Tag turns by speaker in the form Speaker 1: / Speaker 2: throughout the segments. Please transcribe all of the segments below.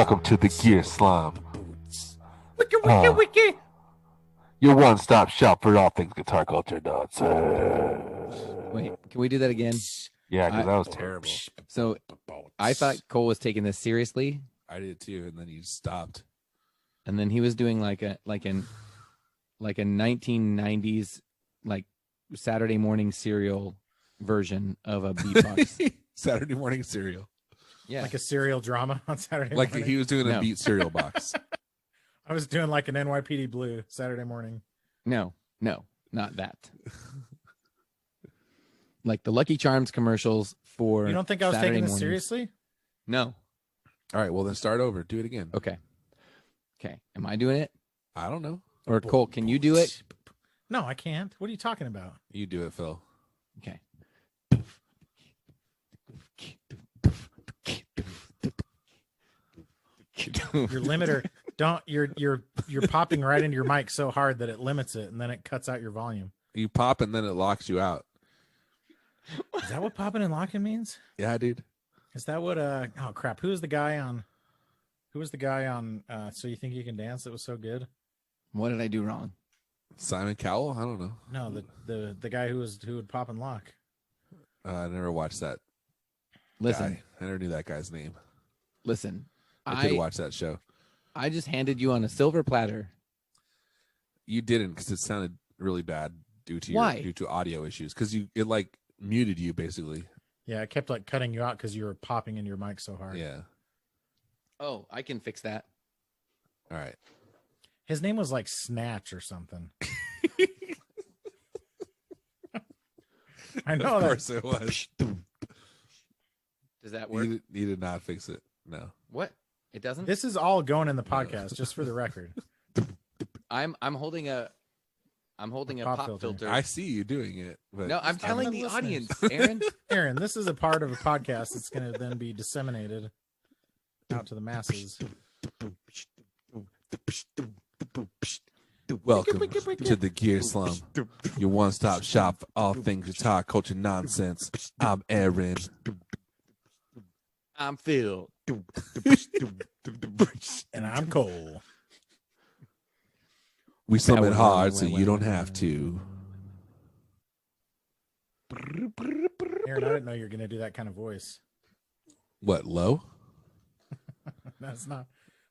Speaker 1: Welcome to the Gear Slum.
Speaker 2: Wiki, wiki, wiki.
Speaker 1: Your one-stop shop for all things guitar culture nonsense.
Speaker 3: Wait, can we do that again?
Speaker 1: Yeah, because that was terrible.
Speaker 3: So I thought Cole was taking this seriously,
Speaker 4: I did too, and then he stopped.
Speaker 3: and then he was doing like a 1990s like Saturday morning cereal version of a beatbox.
Speaker 4: Saturday morning cereal.
Speaker 3: Yeah,
Speaker 2: Like a serial drama on Saturday
Speaker 4: Like
Speaker 2: morning.
Speaker 4: he was doing a
Speaker 3: No.
Speaker 4: beat cereal box.
Speaker 2: I was doing like an NYPD Blue Saturday morning.
Speaker 3: no, not that. Like the Lucky Charms commercials for.
Speaker 2: You don't think I was
Speaker 3: Saturday
Speaker 2: taking this
Speaker 3: mornings.
Speaker 2: seriously?
Speaker 3: No.
Speaker 4: All right, well then start over. Do it again.
Speaker 3: Okay. Am I doing it,
Speaker 4: I don't know.
Speaker 3: or Cole? Can you do it?
Speaker 2: No, I can't. What are you talking about?
Speaker 4: You do it, Phil.
Speaker 3: Okay.
Speaker 2: Your limiter, don't you're popping right into your mic so hard that it limits it and then it cuts out your volume.
Speaker 4: You pop and then it locks you out.
Speaker 2: Is that what popping and locking means?
Speaker 4: Yeah, dude.
Speaker 2: Is that what oh crap. Who was the guy on So You Think You Can Dance that was so good?
Speaker 3: What did I do wrong?
Speaker 4: Simon Cowell? I don't know.
Speaker 2: No, the guy who would pop and lock.
Speaker 4: I never watched that
Speaker 3: Listen,
Speaker 4: guy. I never knew that guy's name.
Speaker 3: listen.
Speaker 4: I did watch that show.
Speaker 3: I just handed you on a silver platter.
Speaker 4: You didn't because it sounded really bad due to
Speaker 3: Why?
Speaker 4: due to audio issues. Because it like muted you basically.
Speaker 2: Yeah, I kept like cutting you out because you were popping in your mic so hard.
Speaker 4: Yeah.
Speaker 3: Oh, I can fix that.
Speaker 4: All right.
Speaker 2: His name was like Snatch or something. I know
Speaker 4: Of
Speaker 2: that.
Speaker 4: course it was.
Speaker 3: Does that work?
Speaker 4: You did not fix it. No.
Speaker 3: What? It doesn't?
Speaker 2: This is all going in the podcast, just for the record.
Speaker 3: I'm holding a
Speaker 2: pop
Speaker 3: pop
Speaker 2: filter.
Speaker 3: filter.
Speaker 4: I see you doing it. But
Speaker 3: No, I'm
Speaker 2: Stop
Speaker 3: telling
Speaker 2: the
Speaker 3: the
Speaker 2: listeners.
Speaker 3: audience, Aaron.
Speaker 2: Aaron, this is a part of a podcast that's going to then be disseminated out to the masses.
Speaker 4: welcome to the Gear Slum, your one-stop shop for all things guitar culture nonsense. I'm Aaron.
Speaker 3: I'm Phil.
Speaker 2: And I'm Cole.
Speaker 4: We slum
Speaker 3: That
Speaker 4: it
Speaker 3: was
Speaker 4: hard
Speaker 3: wrong,
Speaker 4: so
Speaker 3: wait.
Speaker 4: you don't have to.
Speaker 2: Aaron, I didn't know you were going to do that kind of voice.
Speaker 4: What, low?
Speaker 2: That's not,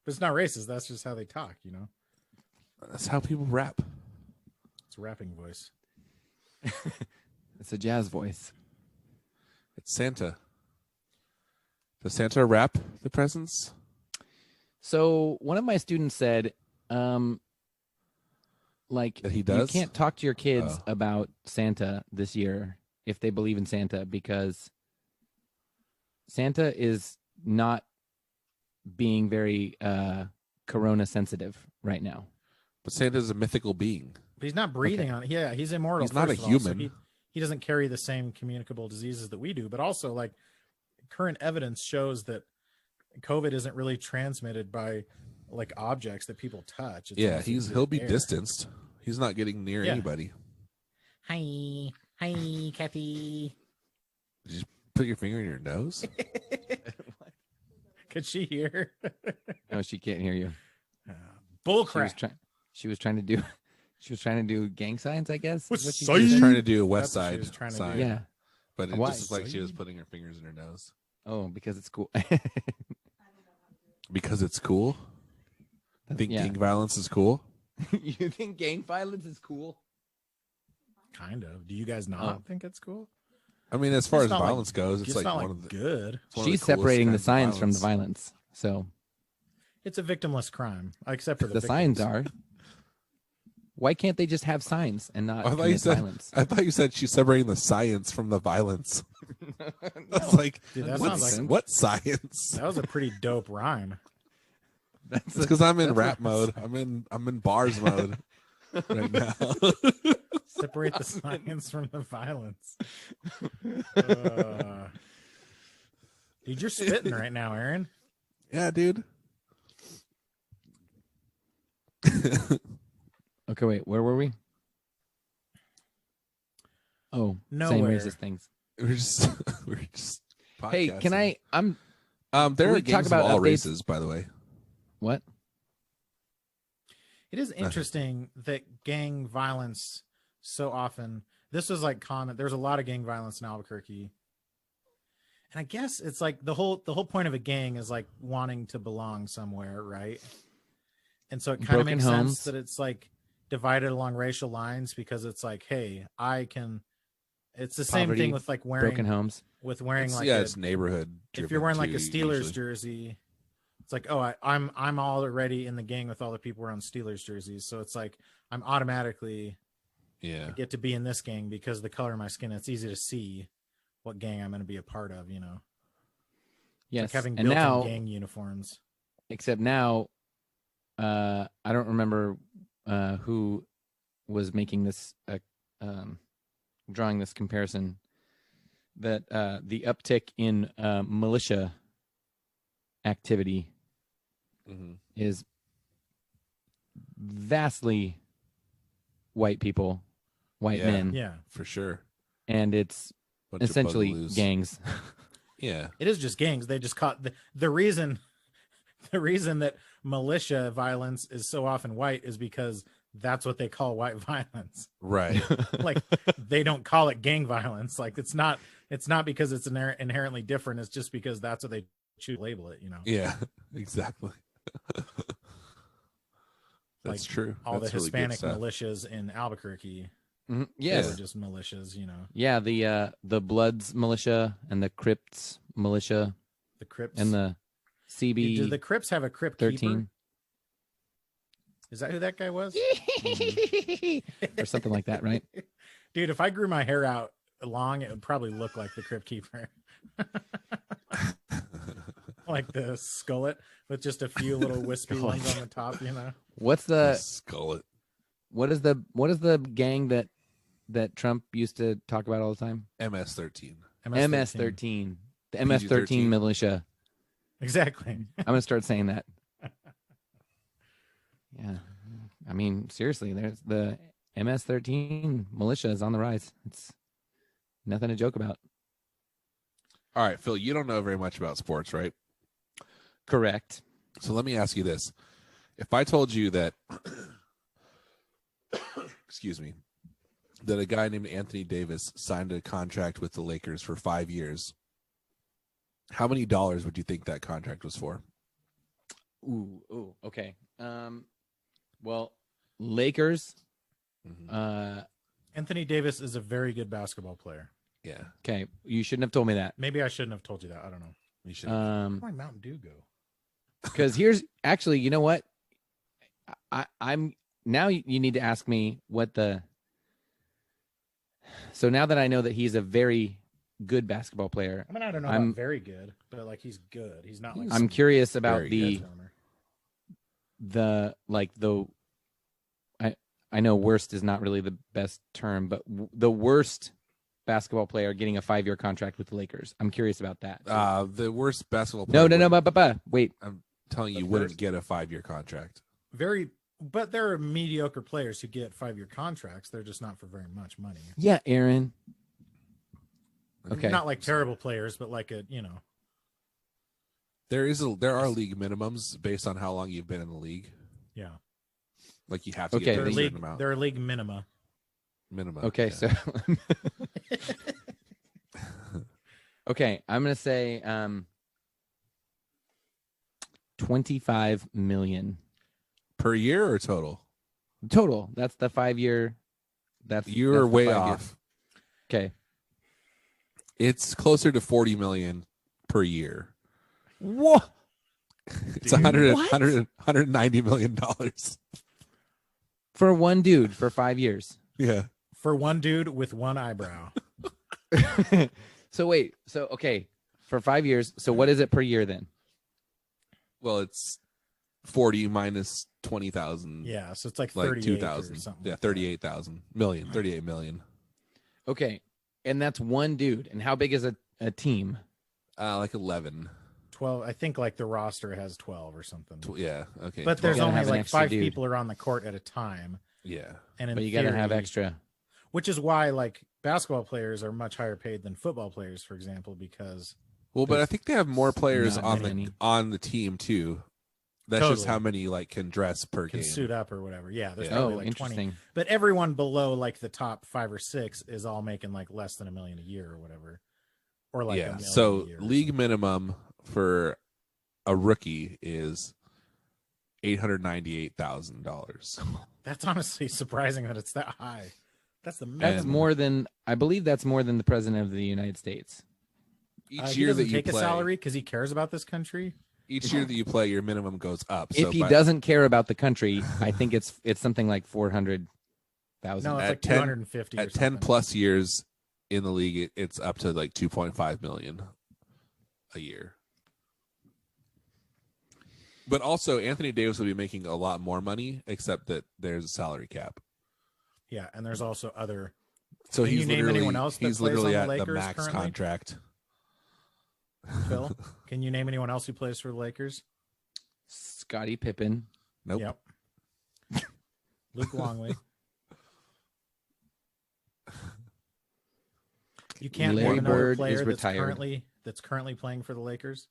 Speaker 2: but it's not racist. That's just how they talk, you know?
Speaker 4: That's how people rap.
Speaker 2: It's a rapping voice.
Speaker 3: It's a jazz voice.
Speaker 4: It's Santa. Does Santa wrap the presents?
Speaker 3: So one of my students said, like
Speaker 4: That he does?
Speaker 3: you can't talk to your kids
Speaker 4: Oh.
Speaker 3: about Santa this year if they believe in Santa, because Santa is not being very corona sensitive right now.
Speaker 4: But Santa's a mythical being.
Speaker 2: But he's not breathing on it. Yeah, he's immortal.
Speaker 4: He's not
Speaker 2: first
Speaker 4: a
Speaker 2: of all, so
Speaker 4: human.
Speaker 2: he doesn't carry the same communicable diseases that we do. But also, like, current evidence shows that COVID isn't really transmitted by like objects that people touch. It's
Speaker 4: Yeah,
Speaker 2: mostly
Speaker 4: he'll be
Speaker 2: air.
Speaker 4: distanced. He's not getting near
Speaker 2: Yeah.
Speaker 4: anybody.
Speaker 2: Hi, Kathy.
Speaker 4: Did you put your finger in your nose?
Speaker 2: Could she hear?
Speaker 3: No, she can't hear you.
Speaker 2: Bullcrap.
Speaker 3: She was trying to do she was trying to do gang signs, I guess.
Speaker 2: What's
Speaker 3: is what she
Speaker 2: sign?
Speaker 3: did.
Speaker 4: She's trying to do a West
Speaker 2: That's what she
Speaker 4: Side
Speaker 2: was trying to do.
Speaker 4: sign.
Speaker 3: Yeah.
Speaker 4: But it
Speaker 3: Why?
Speaker 4: just looked like she was putting her fingers in her nose.
Speaker 3: Oh, because it's cool.
Speaker 4: Because it's cool? Think
Speaker 3: Yeah.
Speaker 4: gang violence is cool?
Speaker 3: You think gang violence is cool?
Speaker 2: Kind of. Do you guys not
Speaker 3: Oh.
Speaker 2: think it's cool?
Speaker 4: I mean, as far
Speaker 2: It's
Speaker 4: as
Speaker 2: not like-
Speaker 4: violence goes, it's like
Speaker 2: not
Speaker 4: one
Speaker 2: like
Speaker 4: of the
Speaker 2: good.
Speaker 4: it's one of the
Speaker 3: She's
Speaker 4: coolest
Speaker 3: separating the
Speaker 4: kinds of
Speaker 3: signs from the
Speaker 4: violence.
Speaker 3: violence. So
Speaker 2: It's a victimless crime, except for
Speaker 3: the
Speaker 2: the
Speaker 3: signs
Speaker 2: victims.
Speaker 3: are. Why can't they just have signs and not
Speaker 4: I thought you
Speaker 3: commit
Speaker 4: said
Speaker 3: violence?
Speaker 4: I thought you said she's separating the science from the violence. I was like,
Speaker 2: Dude, that
Speaker 4: what,
Speaker 2: sounds like
Speaker 4: what science?
Speaker 2: that was a pretty dope rhyme.
Speaker 4: It's because I'm in
Speaker 3: that's
Speaker 4: rap
Speaker 3: what-
Speaker 4: mode. I'm in bars mode right now.
Speaker 2: Separate the science from the violence. Dude, you're spitting right now, Aaron.
Speaker 4: Yeah, dude.
Speaker 3: Okay, wait, where were we? Oh,
Speaker 2: Nowhere.
Speaker 3: saying racist things.
Speaker 4: we're just
Speaker 3: Hey, can
Speaker 4: podcasting.
Speaker 3: I?
Speaker 4: There
Speaker 3: Can
Speaker 4: are
Speaker 3: we talk
Speaker 4: games of
Speaker 3: about
Speaker 4: all
Speaker 3: updates?
Speaker 4: races, by the way.
Speaker 3: What?
Speaker 2: It is interesting that gang violence so often. This was like common. There's a lot of gang violence in Albuquerque, and I guess it's like the whole point of a gang is like wanting to belong somewhere, right? And so it kind of
Speaker 3: Broken
Speaker 2: makes
Speaker 3: homes.
Speaker 2: sense that it's like divided along racial lines because it's like, hey, I can. It's the same
Speaker 3: Poverty,
Speaker 2: thing with like wearing
Speaker 3: Broken homes.
Speaker 2: with wearing
Speaker 4: It's,
Speaker 2: like
Speaker 4: yeah,
Speaker 2: a,
Speaker 4: it's neighborhood.
Speaker 2: if you're wearing like a
Speaker 4: driven too,
Speaker 2: Steelers
Speaker 4: usually.
Speaker 2: jersey, it's like, oh, I'm already in the gang with all the people wearing Steelers jerseys, so it's like I'm automatically
Speaker 4: Yeah.
Speaker 2: get to be in this gang because of the color of my skin. It's easy to see what gang I'm going to be a part of. You know, it's
Speaker 3: Yes.
Speaker 2: like having
Speaker 3: And
Speaker 2: built-in
Speaker 3: now,
Speaker 2: gang uniforms.
Speaker 3: except now, I don't remember who was making this, drawing this comparison, that the uptick in militia activity
Speaker 4: Mm-hmm.
Speaker 3: is vastly white people, white
Speaker 4: Yeah.
Speaker 3: men,
Speaker 2: Yeah,
Speaker 4: For sure.
Speaker 3: and it's
Speaker 4: Bunch of
Speaker 3: essentially
Speaker 4: bugaloos.
Speaker 3: gangs.
Speaker 4: Yeah.
Speaker 2: it is just gangs. They just caught the reason. The reason that militia violence is so often white is because that's what they call white violence.
Speaker 4: Right.
Speaker 2: Like they don't call it gang violence. Like it's not because it's inherently different. It's just because that's what they choose to label it. You know,
Speaker 4: Yeah. Exactly. That's
Speaker 2: Like,
Speaker 4: true.
Speaker 2: all
Speaker 4: That's
Speaker 2: the
Speaker 4: really good
Speaker 2: Hispanic
Speaker 4: stuff.
Speaker 2: militias in Albuquerque.
Speaker 3: Mhm.
Speaker 2: They
Speaker 3: Yes.
Speaker 2: were just militias. You know,
Speaker 3: Yeah, the Bloods militia and the Crips militia
Speaker 2: the Crips
Speaker 3: and the CB
Speaker 2: Do the Crips have a Crip
Speaker 3: 13
Speaker 2: keeper? Is that who that guy was?
Speaker 3: or something like that, right?
Speaker 2: Dude, if I grew my hair out long, it would probably look like the Crip keeper. Like the skullet with just a few little wispy ones on the top, you know.
Speaker 3: What's the
Speaker 4: Skull it.
Speaker 3: what is the gang that Trump used to talk about all the time?
Speaker 4: MS-13.
Speaker 3: MS-13. The MS-13
Speaker 4: PG-13.
Speaker 3: militia.
Speaker 2: Exactly.
Speaker 3: I'm gonna start saying that. Yeah, I mean, seriously, there's the MS-13 militia is on the rise. It's nothing to joke about.
Speaker 4: All right, Phil, you don't know very much about sports, right?
Speaker 3: Correct.
Speaker 4: So let me ask you this. If I told you that, excuse me, that a guy named Anthony Davis signed a contract with the Lakers for 5 years, how many dollars would you think that contract was for?
Speaker 3: Ooh, okay. Well, Lakers.
Speaker 4: Mhm.
Speaker 2: Anthony Davis is a very good basketball player.
Speaker 4: Yeah,
Speaker 3: Okay, you shouldn't have told me that.
Speaker 2: Maybe I shouldn't have told you that. I don't know.
Speaker 4: you should.
Speaker 2: Where'd my Mountain Dew go?
Speaker 3: Because here's actually, you know what? I'm now. You need to ask me what the. So now that I know that he's a very good basketball player,
Speaker 2: I mean, I don't know
Speaker 3: I'm-
Speaker 2: about very good, but like he's good. He's not like
Speaker 3: I'm
Speaker 2: some
Speaker 3: curious about
Speaker 4: very
Speaker 3: the
Speaker 2: head turner.
Speaker 3: I know worst is not really the best term, but the worst basketball player getting a 5-year contract with the Lakers. I'm curious about that.
Speaker 4: The worst basketball
Speaker 3: No,
Speaker 4: player.
Speaker 3: but wait.
Speaker 4: I'm telling you,
Speaker 2: The
Speaker 4: wouldn't
Speaker 2: first-
Speaker 4: get a 5-year contract.
Speaker 2: But there are mediocre players who get 5-year contracts. They're just not for very much money.
Speaker 3: Yeah, Aaron. Okay.
Speaker 2: Not like terrible players, but like
Speaker 4: There are league minimums based on how long you've been in the league.
Speaker 2: yeah.
Speaker 4: Like you have to
Speaker 3: Okay,
Speaker 4: get
Speaker 2: There
Speaker 4: a
Speaker 2: are
Speaker 4: certain
Speaker 2: league
Speaker 4: amount
Speaker 2: there are league minima.
Speaker 4: minimum.
Speaker 3: Okay,
Speaker 4: yeah.
Speaker 3: so okay, I'm gonna say 25 million
Speaker 4: Per year or total?
Speaker 3: total. That's the 5-year. That's
Speaker 4: You're
Speaker 3: the
Speaker 4: way
Speaker 3: 5 year.
Speaker 4: off.
Speaker 3: Okay.
Speaker 4: It's closer to 40 million per year.
Speaker 3: What?
Speaker 4: It's
Speaker 2: Dude,
Speaker 4: 190 million dollars.
Speaker 3: For one dude for 5 years.
Speaker 4: Yeah.
Speaker 2: For one dude with one eyebrow.
Speaker 3: So wait. So okay, for 5 years. So what is it per year then?
Speaker 4: Well, it's 40 minus 20,000.
Speaker 2: Yeah, so it's like
Speaker 4: Like
Speaker 2: 38 or
Speaker 4: 2,000.
Speaker 2: something.
Speaker 4: Yeah,
Speaker 2: like that.
Speaker 4: 38,000 million, 38 million.
Speaker 3: Okay, and that's one dude. And how big is a team?
Speaker 4: Like 11.
Speaker 2: 12. I think like the roster has 12 or something.
Speaker 4: Yeah. Okay.
Speaker 2: But there's
Speaker 3: 12. Gotta
Speaker 2: only
Speaker 3: have an
Speaker 2: like
Speaker 3: extra
Speaker 2: 5
Speaker 3: dude.
Speaker 2: people are on the court at a time.
Speaker 4: Yeah.
Speaker 2: And in
Speaker 3: But you got to have
Speaker 2: theory-
Speaker 3: extra.
Speaker 2: Which is why like basketball players are much higher paid than football players, for example, because
Speaker 4: Well, but I think they have more players
Speaker 3: not
Speaker 4: on
Speaker 3: many.
Speaker 4: the team too. That's just
Speaker 2: Totally.
Speaker 4: how many like can dress per
Speaker 2: can
Speaker 4: game.
Speaker 2: suit up or whatever. Yeah, there's
Speaker 4: Yeah.
Speaker 2: probably
Speaker 3: Oh,
Speaker 2: like 20.
Speaker 3: interesting.
Speaker 2: But everyone below like the top 5 or 6 is all making like less than $1 million a year or whatever, or like $1
Speaker 4: Yeah.
Speaker 2: million
Speaker 4: So
Speaker 2: a year or
Speaker 4: league
Speaker 2: something.
Speaker 4: minimum for a rookie is $898,000.
Speaker 2: That's honestly surprising that it's that high. That's the
Speaker 3: That's
Speaker 2: minimum.
Speaker 3: more than I believe. That's more than the president of the United States.
Speaker 4: Each
Speaker 2: He
Speaker 4: year
Speaker 2: doesn't
Speaker 4: that you
Speaker 2: take a
Speaker 4: play,
Speaker 2: salary because he cares about this country.
Speaker 4: each year that you play, your minimum goes up.
Speaker 3: If
Speaker 4: So
Speaker 3: he
Speaker 4: by-
Speaker 3: doesn't care about the country, I think it's something like 400,000.
Speaker 2: No, it's
Speaker 4: At
Speaker 2: like
Speaker 4: 10
Speaker 2: 250 or
Speaker 4: at 10
Speaker 2: something.
Speaker 4: plus years in the league, it's up to like 2.5 million a year. But also, Anthony Davis will be making a lot more money, except that there's a salary cap.
Speaker 2: Yeah, and there's also other.
Speaker 4: So
Speaker 2: Can
Speaker 4: he's
Speaker 2: you name
Speaker 4: literally
Speaker 2: anyone else that
Speaker 4: he's
Speaker 2: plays
Speaker 4: literally
Speaker 2: on the
Speaker 4: at the
Speaker 2: Lakers
Speaker 4: max
Speaker 2: currently?
Speaker 4: contract.
Speaker 2: Phil, can you name anyone else who plays for the Lakers?
Speaker 3: Scottie Pippen.
Speaker 4: Nope.
Speaker 2: Yep. Luke Longley. You can't
Speaker 3: Larry
Speaker 2: name another
Speaker 3: Bird
Speaker 2: player
Speaker 3: is retired.
Speaker 2: that's currently playing for the Lakers.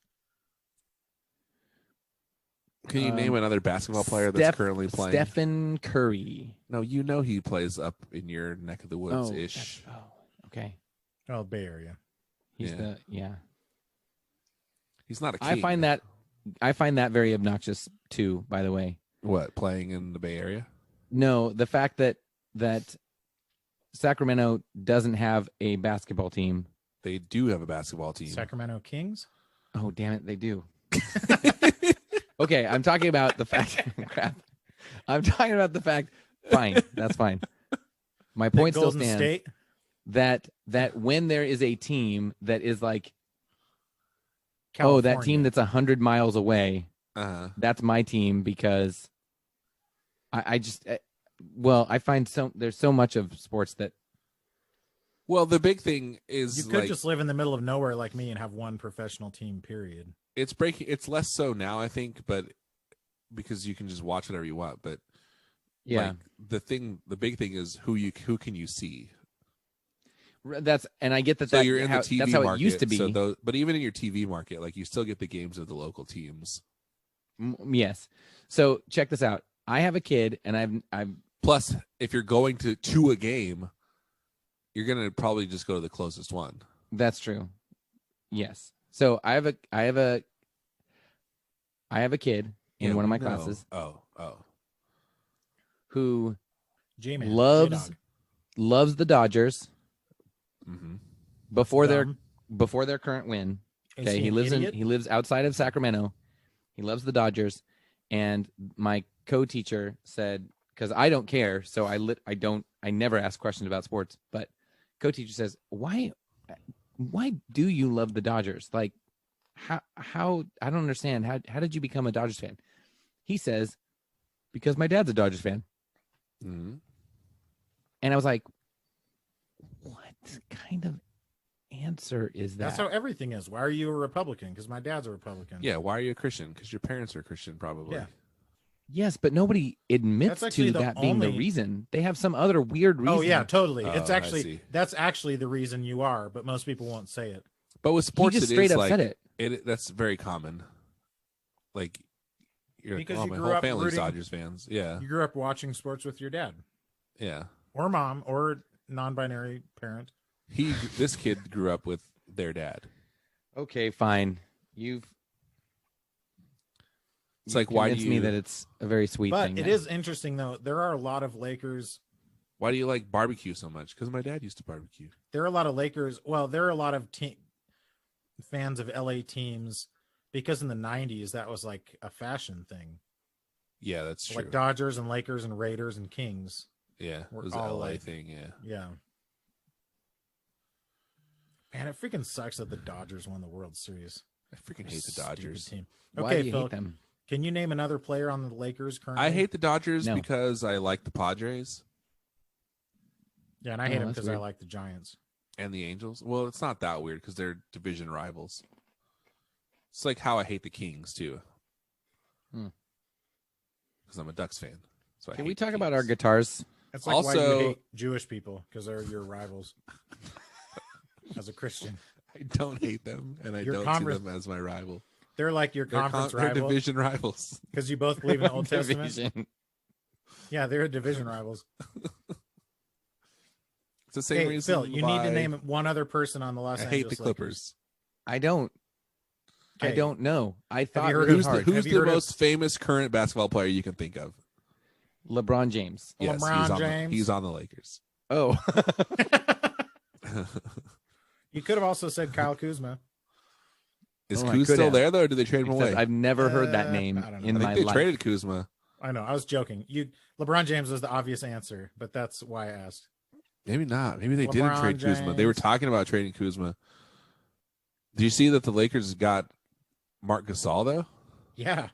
Speaker 4: Can you name another basketball player that's currently playing?
Speaker 3: Stephen Curry.
Speaker 4: No, you know he plays up in your neck of the woods ish.
Speaker 3: Okay.
Speaker 2: Oh, Bay Area.
Speaker 3: He's
Speaker 4: Yeah. He's not a king.
Speaker 3: I find that very obnoxious too, by the way.
Speaker 4: What, playing in the Bay Area?
Speaker 3: No, the fact that Sacramento doesn't have a basketball team.
Speaker 4: They do have a basketball team.
Speaker 2: Sacramento Kings.
Speaker 3: Oh, damn it, they do. Okay, I'm talking about the fact. Crap. I'm talking about the fact. Fine, that's fine. My point still
Speaker 2: Golden
Speaker 3: stands.
Speaker 2: State.
Speaker 3: That when there is a team that is like,
Speaker 2: California.
Speaker 3: oh, that team that's 100 miles away,
Speaker 4: Uh-huh.
Speaker 3: that's my team because I find there's so much of sports that
Speaker 4: Well, the big thing is
Speaker 2: You could
Speaker 4: like,
Speaker 2: just live in the middle of nowhere like me and have one professional team. Period.
Speaker 4: it's breaking. It's less so now, I think, but because you can just watch whatever you want. But
Speaker 3: yeah,
Speaker 4: like, the big thing is who can you see?
Speaker 3: and I get that.
Speaker 4: So you're in the TV
Speaker 3: that's how
Speaker 4: market.
Speaker 3: it used to be.
Speaker 4: So but even in your TV market, like you still get the games of the local teams.
Speaker 3: Yes. So check this out. I have a kid, and I've
Speaker 4: Plus, if you're going to a game, you're gonna probably just go to the closest one.
Speaker 3: That's true. Yes. So I have a kid in
Speaker 4: Yeah,
Speaker 3: one of my
Speaker 4: we know.
Speaker 3: classes
Speaker 4: Oh.
Speaker 3: who
Speaker 2: J-Man.
Speaker 3: loves
Speaker 2: J-Dog.
Speaker 3: the Dodgers
Speaker 4: Mm-hmm.
Speaker 3: before
Speaker 2: Dumb.
Speaker 3: their current win.
Speaker 2: Is
Speaker 3: Okay,
Speaker 2: he an idiot?
Speaker 3: he lives outside of Sacramento. He loves the Dodgers, and my co-teacher said, because I don't care, so I never ask questions about sports. But co-teacher says, why do you love the Dodgers? Like, how I don't understand. How did you become a Dodgers fan? He says, because my dad's a Dodgers fan.
Speaker 4: Mm-hmm.
Speaker 3: And I was like, what kind of answer is that?
Speaker 2: That's how everything is. Why are you a Republican? Because my dad's a Republican.
Speaker 4: Yeah. Why are you a Christian? Because your parents are Christian, probably.
Speaker 2: Yeah.
Speaker 3: Yes, but nobody admits
Speaker 2: That's actually
Speaker 3: to
Speaker 2: the
Speaker 3: that being the
Speaker 2: only-
Speaker 3: reason. They have some other weird reason.
Speaker 2: Oh yeah, totally.
Speaker 4: Oh,
Speaker 2: It's
Speaker 4: I
Speaker 2: actually
Speaker 4: see.
Speaker 2: that's actually the reason you are, but most people won't say it.
Speaker 4: But with
Speaker 3: He
Speaker 4: sports,
Speaker 3: just
Speaker 4: it
Speaker 3: straight
Speaker 4: is
Speaker 3: up
Speaker 4: like
Speaker 3: said it.
Speaker 4: that's very common. Like you're
Speaker 2: Because
Speaker 4: like, oh,
Speaker 2: you
Speaker 4: my
Speaker 2: grew
Speaker 4: whole
Speaker 2: up
Speaker 4: family's
Speaker 2: rooting-
Speaker 4: Dodgers fans. Yeah.
Speaker 2: You grew up watching sports with your dad
Speaker 4: Yeah.
Speaker 2: or mom or non-binary parent.
Speaker 4: This kid grew up with their dad.
Speaker 3: Okay, fine. You've
Speaker 4: like, why do
Speaker 3: convinced me
Speaker 4: you-
Speaker 3: that it's a very sweet
Speaker 2: But
Speaker 3: thing.
Speaker 2: it
Speaker 3: then.
Speaker 2: is interesting though. There are a lot of Lakers.
Speaker 4: Why do you like barbecue so much? Because my dad used to barbecue.
Speaker 2: There are a lot of Lakers. Well, there are a lot of fans of LA teams because in the 90s that was like a fashion thing.
Speaker 4: Yeah, that's true.
Speaker 2: Like Dodgers and Lakers and Raiders and Kings.
Speaker 4: Yeah, it
Speaker 2: We're
Speaker 4: was the
Speaker 2: all
Speaker 4: LA
Speaker 2: like-
Speaker 4: thing. Yeah.
Speaker 2: Yeah. Man, it freaking sucks that the Dodgers won the World Series.
Speaker 4: I freaking hate the
Speaker 2: Stupid
Speaker 4: Dodgers.
Speaker 2: team.
Speaker 3: Why
Speaker 2: Okay,
Speaker 3: do you
Speaker 2: Phil,
Speaker 3: hate them?
Speaker 2: can you name another player on the Lakers currently?
Speaker 4: I hate the Dodgers
Speaker 3: No.
Speaker 4: because I like the Padres
Speaker 2: Yeah, and I
Speaker 3: Oh,
Speaker 2: hate him
Speaker 3: that's
Speaker 2: because I
Speaker 3: weird.
Speaker 2: like the Giants.
Speaker 4: and the Angels. Well, it's not that weird because they're division rivals. It's like how I hate the Kings too.
Speaker 3: Hmm.
Speaker 4: Because I'm a Ducks fan. So I
Speaker 3: Can
Speaker 4: hate
Speaker 3: we
Speaker 4: the
Speaker 3: talk about our
Speaker 4: Kings.
Speaker 3: guitars?
Speaker 2: That's like why you
Speaker 4: Also-
Speaker 2: hate Jewish people because they're your rivals. As a Christian,
Speaker 4: I don't hate them, and I
Speaker 2: Your
Speaker 4: don't
Speaker 2: convers-
Speaker 4: see them as my rival.
Speaker 2: They're like your conference
Speaker 4: they're
Speaker 2: rival
Speaker 4: division rivals.
Speaker 2: because you both believe in the Old Testament.
Speaker 3: Division.
Speaker 2: Yeah, they're division rivals.
Speaker 4: It's the same
Speaker 2: Hey,
Speaker 4: reason.
Speaker 2: Phil, you need to name one other person on the Los
Speaker 4: I
Speaker 2: Angeles
Speaker 4: hate the Clippers.
Speaker 3: I don't. I
Speaker 2: Okay.
Speaker 3: don't know. I thought
Speaker 2: you heard
Speaker 3: really
Speaker 2: of-
Speaker 3: hard.
Speaker 4: Who's
Speaker 2: Have you
Speaker 4: the
Speaker 2: heard of-
Speaker 4: most famous current basketball player you can think of?
Speaker 3: LeBron James.
Speaker 4: Yes,
Speaker 2: LeBron James.
Speaker 4: He's on the Lakers.
Speaker 3: Oh,
Speaker 2: You could have also said Kyle Kuzma.
Speaker 4: Is
Speaker 3: Oh, I
Speaker 4: Kuz
Speaker 3: could
Speaker 4: still
Speaker 3: have.
Speaker 4: there though, or did they trade him
Speaker 3: except
Speaker 4: away?
Speaker 3: I've never heard that
Speaker 2: I
Speaker 3: name
Speaker 2: don't know.
Speaker 3: in
Speaker 4: I
Speaker 3: my
Speaker 4: think they
Speaker 3: life.
Speaker 4: traded Kuzma.
Speaker 2: I know. I was joking. LeBron James was the obvious answer, but that's why I asked.
Speaker 4: Maybe not. Maybe they didn't
Speaker 2: LeBron
Speaker 4: trade Kuzma. They were
Speaker 2: James.
Speaker 4: talking about trading Kuzma. Do you see that the Lakers got Mark Gasol though?
Speaker 2: Yeah.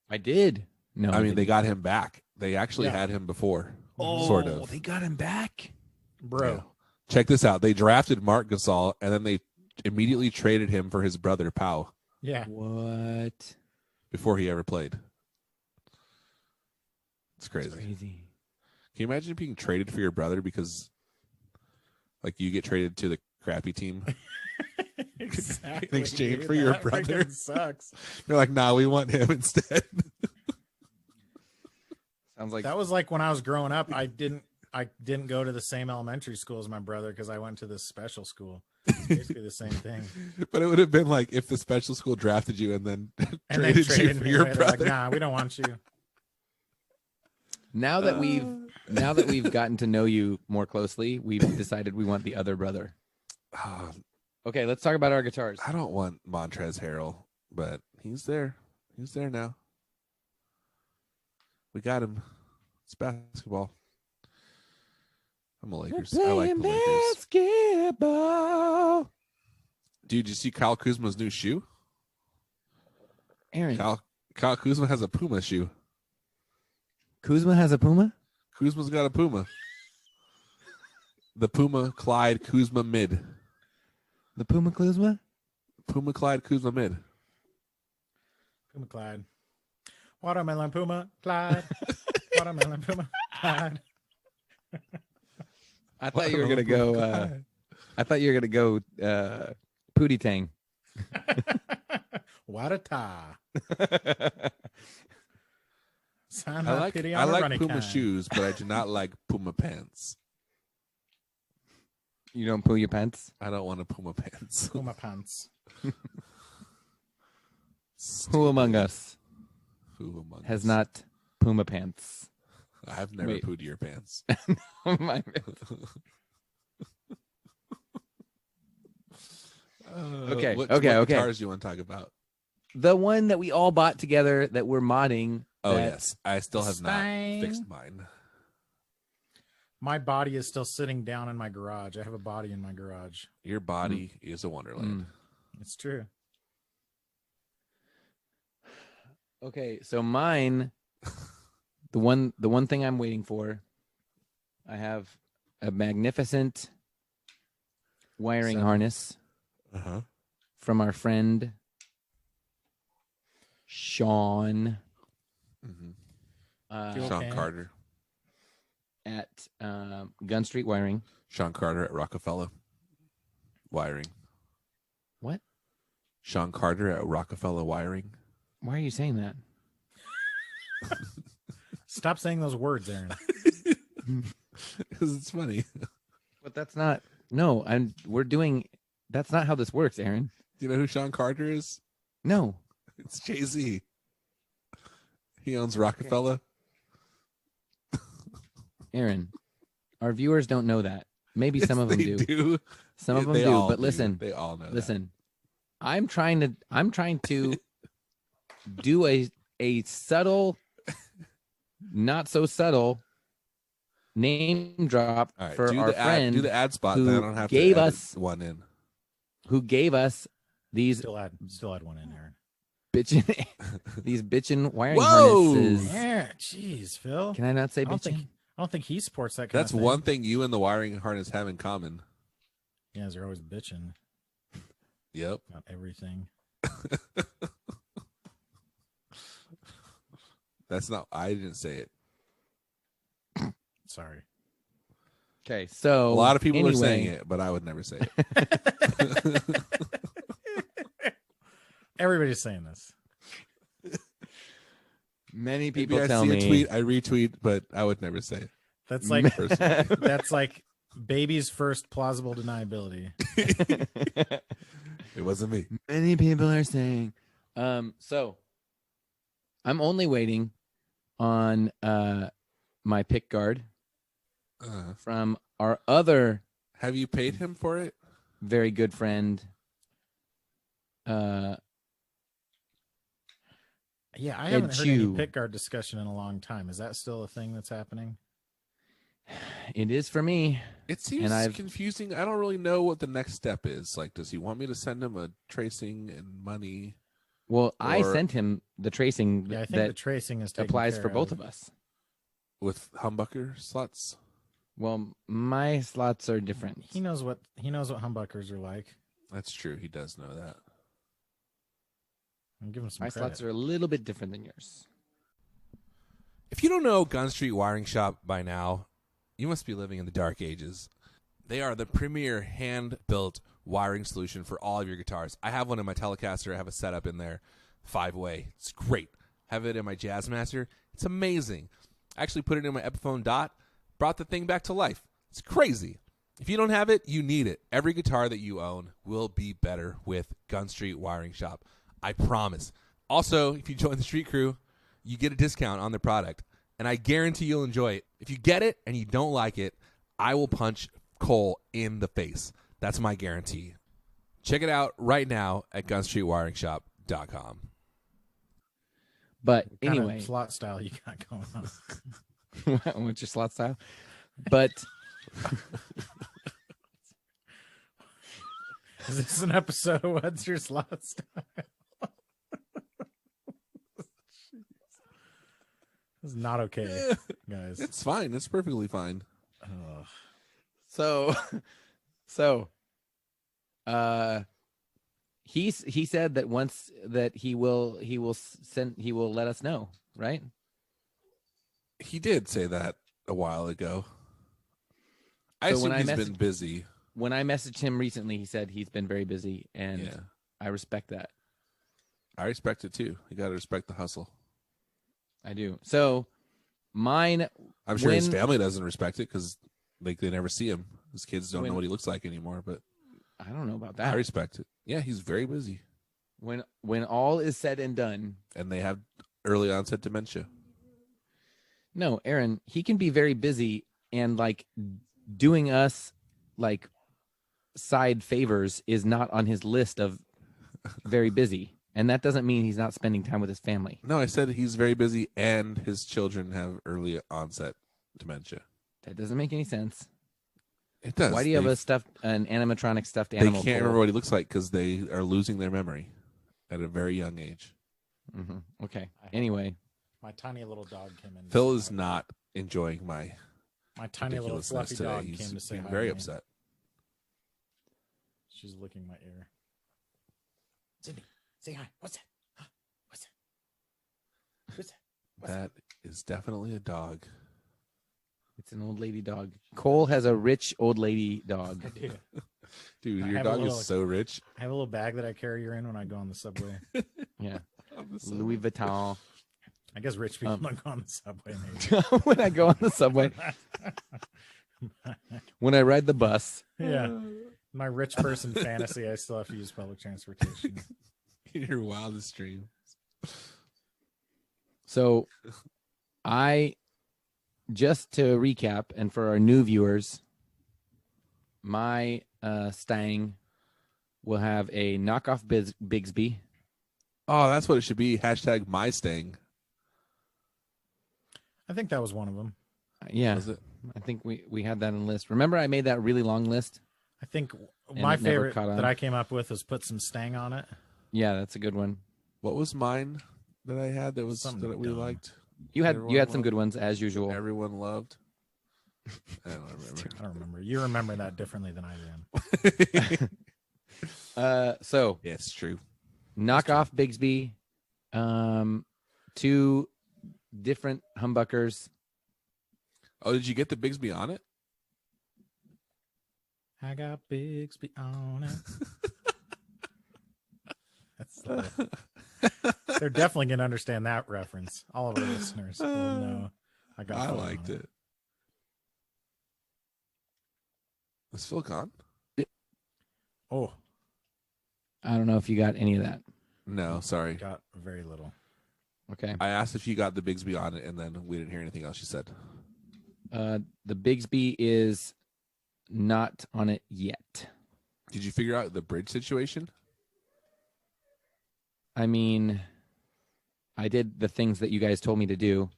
Speaker 3: I did. No,
Speaker 4: I mean, they got him back. They actually
Speaker 2: Yeah.
Speaker 4: had him before.
Speaker 3: Oh,
Speaker 4: sort of.
Speaker 3: They got him back.
Speaker 2: Bro.
Speaker 4: Yeah. Check this out. They drafted Mark Gasol and then they immediately traded him for his brother Pau
Speaker 2: Yeah.
Speaker 3: What?
Speaker 4: before he ever played. It's
Speaker 3: That's
Speaker 4: crazy.
Speaker 3: crazy.
Speaker 4: Can you imagine being traded for your brother because, like, you get traded to the crappy team?
Speaker 2: Exactly.
Speaker 4: In exchange
Speaker 2: dude.
Speaker 4: for your
Speaker 2: That
Speaker 4: brother.
Speaker 2: freaking sucks.
Speaker 4: They're like, nah, we want him instead.
Speaker 3: Sounds like
Speaker 2: That was like when I was growing up. I didn't go to the same elementary school as my brother because I went to this special school. It's basically the same thing.
Speaker 4: But it would have been like if the special school drafted you and then
Speaker 2: And they
Speaker 4: traded you
Speaker 2: traded
Speaker 4: for
Speaker 2: me
Speaker 4: your
Speaker 2: away. They're like,
Speaker 4: brother.
Speaker 2: nah, we don't want you.
Speaker 3: now that we've gotten to know you more closely, we've decided we want the other brother.
Speaker 4: Ah,
Speaker 3: Okay, let's talk about our guitars.
Speaker 4: I don't want Montrezl Harrell, but he's there. He's there now. We got him. It's basketball. I'm a Lakers. I like the Lakers.
Speaker 3: Basketball.
Speaker 4: Dude, did you see Kyle Kuzma's new shoe?
Speaker 3: Aaron,
Speaker 4: Kyle Kuzma has a Puma shoe.
Speaker 3: Kuzma has a Puma?
Speaker 4: Kuzma's got a Puma. The Puma Clyde Kuzma mid.
Speaker 3: The Puma Kuzma?
Speaker 4: Puma Clyde Kuzma mid.
Speaker 2: Puma Clyde. Watermelon Puma Clyde. Watermelon Puma Clyde.
Speaker 3: I thought you were gonna go I thought you were gonna go Pootie Tang.
Speaker 2: What a tie. Sign
Speaker 4: I
Speaker 2: my
Speaker 4: like
Speaker 2: pity on the
Speaker 4: Puma
Speaker 2: running kind.
Speaker 4: shoes, but I do not like Puma pants.
Speaker 3: You don't poo your pants?
Speaker 4: I don't want a Puma pants.
Speaker 2: Puma pants.
Speaker 3: Who among us
Speaker 4: Who among
Speaker 3: has
Speaker 4: us?
Speaker 3: not Puma pants?
Speaker 4: I've never
Speaker 3: Wait.
Speaker 4: pooed your pants.
Speaker 3: Oh my Okay,
Speaker 4: What
Speaker 3: okay.
Speaker 4: guitars do you want to talk about?
Speaker 3: The one that we all bought together that we're modding.
Speaker 4: Oh
Speaker 3: that-
Speaker 4: yes, I still have
Speaker 2: Stang.
Speaker 4: not fixed mine.
Speaker 2: My body is still sitting down in my garage. I have a body in my garage.
Speaker 4: Your body is a wonderland.
Speaker 2: It's true.
Speaker 3: Okay, so mine, the one thing I'm waiting for, I have a magnificent wiring
Speaker 2: Seven.
Speaker 3: harness
Speaker 4: Uh-huh.
Speaker 3: from our friend Sean
Speaker 4: Mm-hmm.
Speaker 2: Fuel
Speaker 4: Sean
Speaker 2: can.
Speaker 4: Carter.
Speaker 3: at Gun Street Wiring.
Speaker 4: Sean Carter at Rockefeller Wiring.
Speaker 3: What?
Speaker 4: Sean Carter at Rockefeller Wiring.
Speaker 3: Why are you saying that?
Speaker 2: Stop saying those words, Aaron.
Speaker 4: Because it's funny.
Speaker 3: But that's not. No, that's not how this works, Aaron.
Speaker 4: Do you know who Sean Carter is?
Speaker 3: No.
Speaker 4: It's Jay-Z. He owns Rockefeller.
Speaker 3: Aaron, our viewers don't know that. Maybe some of them
Speaker 4: They
Speaker 3: do. Some of them
Speaker 4: They
Speaker 3: do.
Speaker 4: all
Speaker 3: But listen,
Speaker 4: They all know that.
Speaker 3: listen. I'm trying to do a subtle, not so subtle name drop
Speaker 4: All right,
Speaker 3: for
Speaker 4: do
Speaker 3: our
Speaker 4: the ad,
Speaker 3: friend
Speaker 4: do the ad spot.
Speaker 3: who
Speaker 4: Then I don't have
Speaker 3: gave
Speaker 4: to edit
Speaker 3: us-
Speaker 4: one in.
Speaker 3: who gave us these
Speaker 2: Still add one in, Aaron.
Speaker 3: bitchin' wiring
Speaker 4: Whoa!
Speaker 3: harnesses.
Speaker 2: Yeah, jeez, Phil.
Speaker 3: Can I not say
Speaker 2: I don't think
Speaker 3: bitchin'?
Speaker 2: I don't think he supports that kind
Speaker 4: That's
Speaker 2: of thing.
Speaker 4: one thing you and the wiring harness have in common.
Speaker 2: You guys are always bitching
Speaker 4: Yep.
Speaker 2: about everything.
Speaker 4: That's not. I didn't say it.
Speaker 2: Sorry.
Speaker 3: Okay, so
Speaker 4: A lot of people
Speaker 3: anyway,
Speaker 4: are saying it, but I would never say it.
Speaker 2: Everybody's saying this.
Speaker 3: Many
Speaker 4: Maybe
Speaker 3: people
Speaker 4: I
Speaker 3: tell
Speaker 4: see
Speaker 3: me.
Speaker 4: a tweet, I retweet, but I would never say it.
Speaker 2: That's like
Speaker 4: Personally.
Speaker 2: that's like baby's first plausible deniability.
Speaker 4: It wasn't me.
Speaker 3: Many people are saying. So I'm only waiting on my pick guard from our other
Speaker 4: Have you paid him for it?
Speaker 3: very good friend.
Speaker 2: Yeah, I haven't heard any
Speaker 3: Chew.
Speaker 2: pick guard discussion in a long time. Is that still a thing that's happening?
Speaker 3: It is for me.
Speaker 4: It seems
Speaker 3: I've-
Speaker 4: confusing. I don't really know what the next step is. Like, does he want me to send him a tracing and money?
Speaker 3: Well, I
Speaker 4: Or-
Speaker 3: sent him the tracing
Speaker 2: Yeah, I think
Speaker 3: that
Speaker 2: the tracing is taken
Speaker 3: applies
Speaker 2: care
Speaker 3: for both of us.
Speaker 4: With humbucker slots?
Speaker 3: Well, my slots are different.
Speaker 2: He knows what humbuckers are like.
Speaker 4: That's true. He does know that.
Speaker 2: I'll give him some
Speaker 3: My
Speaker 2: credit.
Speaker 3: slots are a little bit different than yours.
Speaker 5: If you don't know Gun Street Wiring Shop by now, you must be living in the dark ages. They are the premier hand-built wiring solution for all of your guitars. I have one in my Telecaster. I have a setup in there, 5-way. It's great. Have it in my Jazzmaster. It's amazing. I actually put it in my Epiphone Dot, brought the thing back to life. It's crazy. If you don't have it, you need it. Every guitar that you own will be better with Gun Street Wiring Shop. I promise. Also, if you join the Street Crew, you get a discount on the product, and I guarantee you'll enjoy it. If you get it and you don't like it, I will punch Cole in the face. That's my guarantee. Check it out right now at gunstreetwiringshop.com.
Speaker 3: But
Speaker 2: What kind
Speaker 3: anyway,
Speaker 2: of slot style you got going on?
Speaker 3: what's your slot style? But
Speaker 2: Is this an episode of What's Your Slot Style? This is not okay, guys.
Speaker 4: It's fine. It's perfectly fine.
Speaker 2: Ugh.
Speaker 3: so he said that once that he will let us know, right?
Speaker 4: He did say that a while ago. I
Speaker 3: So
Speaker 4: assume
Speaker 3: when I
Speaker 4: he's
Speaker 3: messaged-
Speaker 4: been busy.
Speaker 3: When I messaged him recently, he said he's been very busy, and
Speaker 4: Yeah.
Speaker 3: I respect that.
Speaker 4: I respect it too. You got to respect the hustle.
Speaker 3: I do. So mine,
Speaker 4: I'm sure his
Speaker 3: When-
Speaker 4: family doesn't respect it because they never see him. His kids don't
Speaker 3: When-
Speaker 4: know what he looks like anymore, but
Speaker 3: I don't know about
Speaker 4: I
Speaker 3: that.
Speaker 4: respect it. Yeah, he's very busy.
Speaker 3: When all is said and done,
Speaker 4: And they have early onset dementia.
Speaker 3: no, Aaron, he can be very busy and like doing us like side favors is not on his list of very busy. And that doesn't mean he's not spending time with his family.
Speaker 4: No, I said he's very busy and his children have early onset dementia.
Speaker 3: That doesn't make any sense.
Speaker 4: It does.
Speaker 3: Why do you have
Speaker 4: They-
Speaker 3: an animatronic stuffed
Speaker 4: They
Speaker 3: animal?
Speaker 4: can't remember what he looks like because they are losing their memory at a very young age.
Speaker 3: Hmm. Okay. Anyway,
Speaker 2: My tiny little dog came in. to
Speaker 4: Phil
Speaker 2: say
Speaker 4: is
Speaker 2: hi.
Speaker 4: not enjoying my
Speaker 2: My tiny little
Speaker 4: ridiculousness
Speaker 2: fluffy
Speaker 4: today.
Speaker 2: dog
Speaker 4: He's
Speaker 2: came to say
Speaker 4: being
Speaker 2: hi.
Speaker 4: very
Speaker 2: to me.
Speaker 4: upset.
Speaker 2: She's licking my ear. Sydney, say hi. What's that? Huh? What's that? What's that? What's
Speaker 4: That is definitely a dog.
Speaker 3: it's an old lady dog. Cole has a rich old lady dog.
Speaker 2: I do.
Speaker 4: Dude,
Speaker 2: I
Speaker 4: your
Speaker 2: have a
Speaker 4: dog
Speaker 2: little-
Speaker 4: is so rich.
Speaker 2: I have a little bag that I carry her in when I go on the subway.
Speaker 3: Yeah. Louis Vuitton.
Speaker 2: I guess rich people don't go on the subway. Maybe.
Speaker 3: When I go on the subway, when I ride the bus,
Speaker 2: Yeah. My rich person fantasy, I still have to use public transportation.
Speaker 4: Your wildest dream.
Speaker 3: so just to recap, and for our new viewers, my Stang will have a knockoff Bigsby.
Speaker 4: Oh, that's what it should be. Hashtag my staying.
Speaker 2: I think that was one of them.
Speaker 3: Yeah,
Speaker 4: Was it?
Speaker 3: I think we had that on the list. Remember, I made that really long list.
Speaker 2: I think
Speaker 3: And
Speaker 2: my
Speaker 3: it never
Speaker 2: favorite
Speaker 3: caught on.
Speaker 2: that I came up with was put some Stang on it.
Speaker 3: Yeah, that's a good one.
Speaker 4: What was mine that I had that was
Speaker 2: Something
Speaker 4: that we
Speaker 2: dumb.
Speaker 4: liked?
Speaker 3: You had
Speaker 4: Everyone
Speaker 3: some good ones as usual.
Speaker 4: Everyone loved. I don't remember.
Speaker 2: I don't remember. You remember that differently than I do.
Speaker 3: So
Speaker 4: Yeah, it's true.
Speaker 3: knockoff Bigsby, 2 different humbuckers.
Speaker 4: Oh, did you get the Bigsby on it?
Speaker 2: I got Bixby on it. That's little. They're definitely going to understand that reference. All of our listeners will know. I
Speaker 4: liked it. Is Phil gone?
Speaker 2: Oh,
Speaker 3: I don't know if you got any of that.
Speaker 4: No, sorry.
Speaker 2: got very little.
Speaker 3: Okay.
Speaker 4: I asked if you got the Bigsby on it, and then we didn't hear anything else you said.
Speaker 3: The Bigsby is not on it yet.
Speaker 4: Did you figure out the bridge situation?
Speaker 3: I mean, I did the things that you guys told me to do,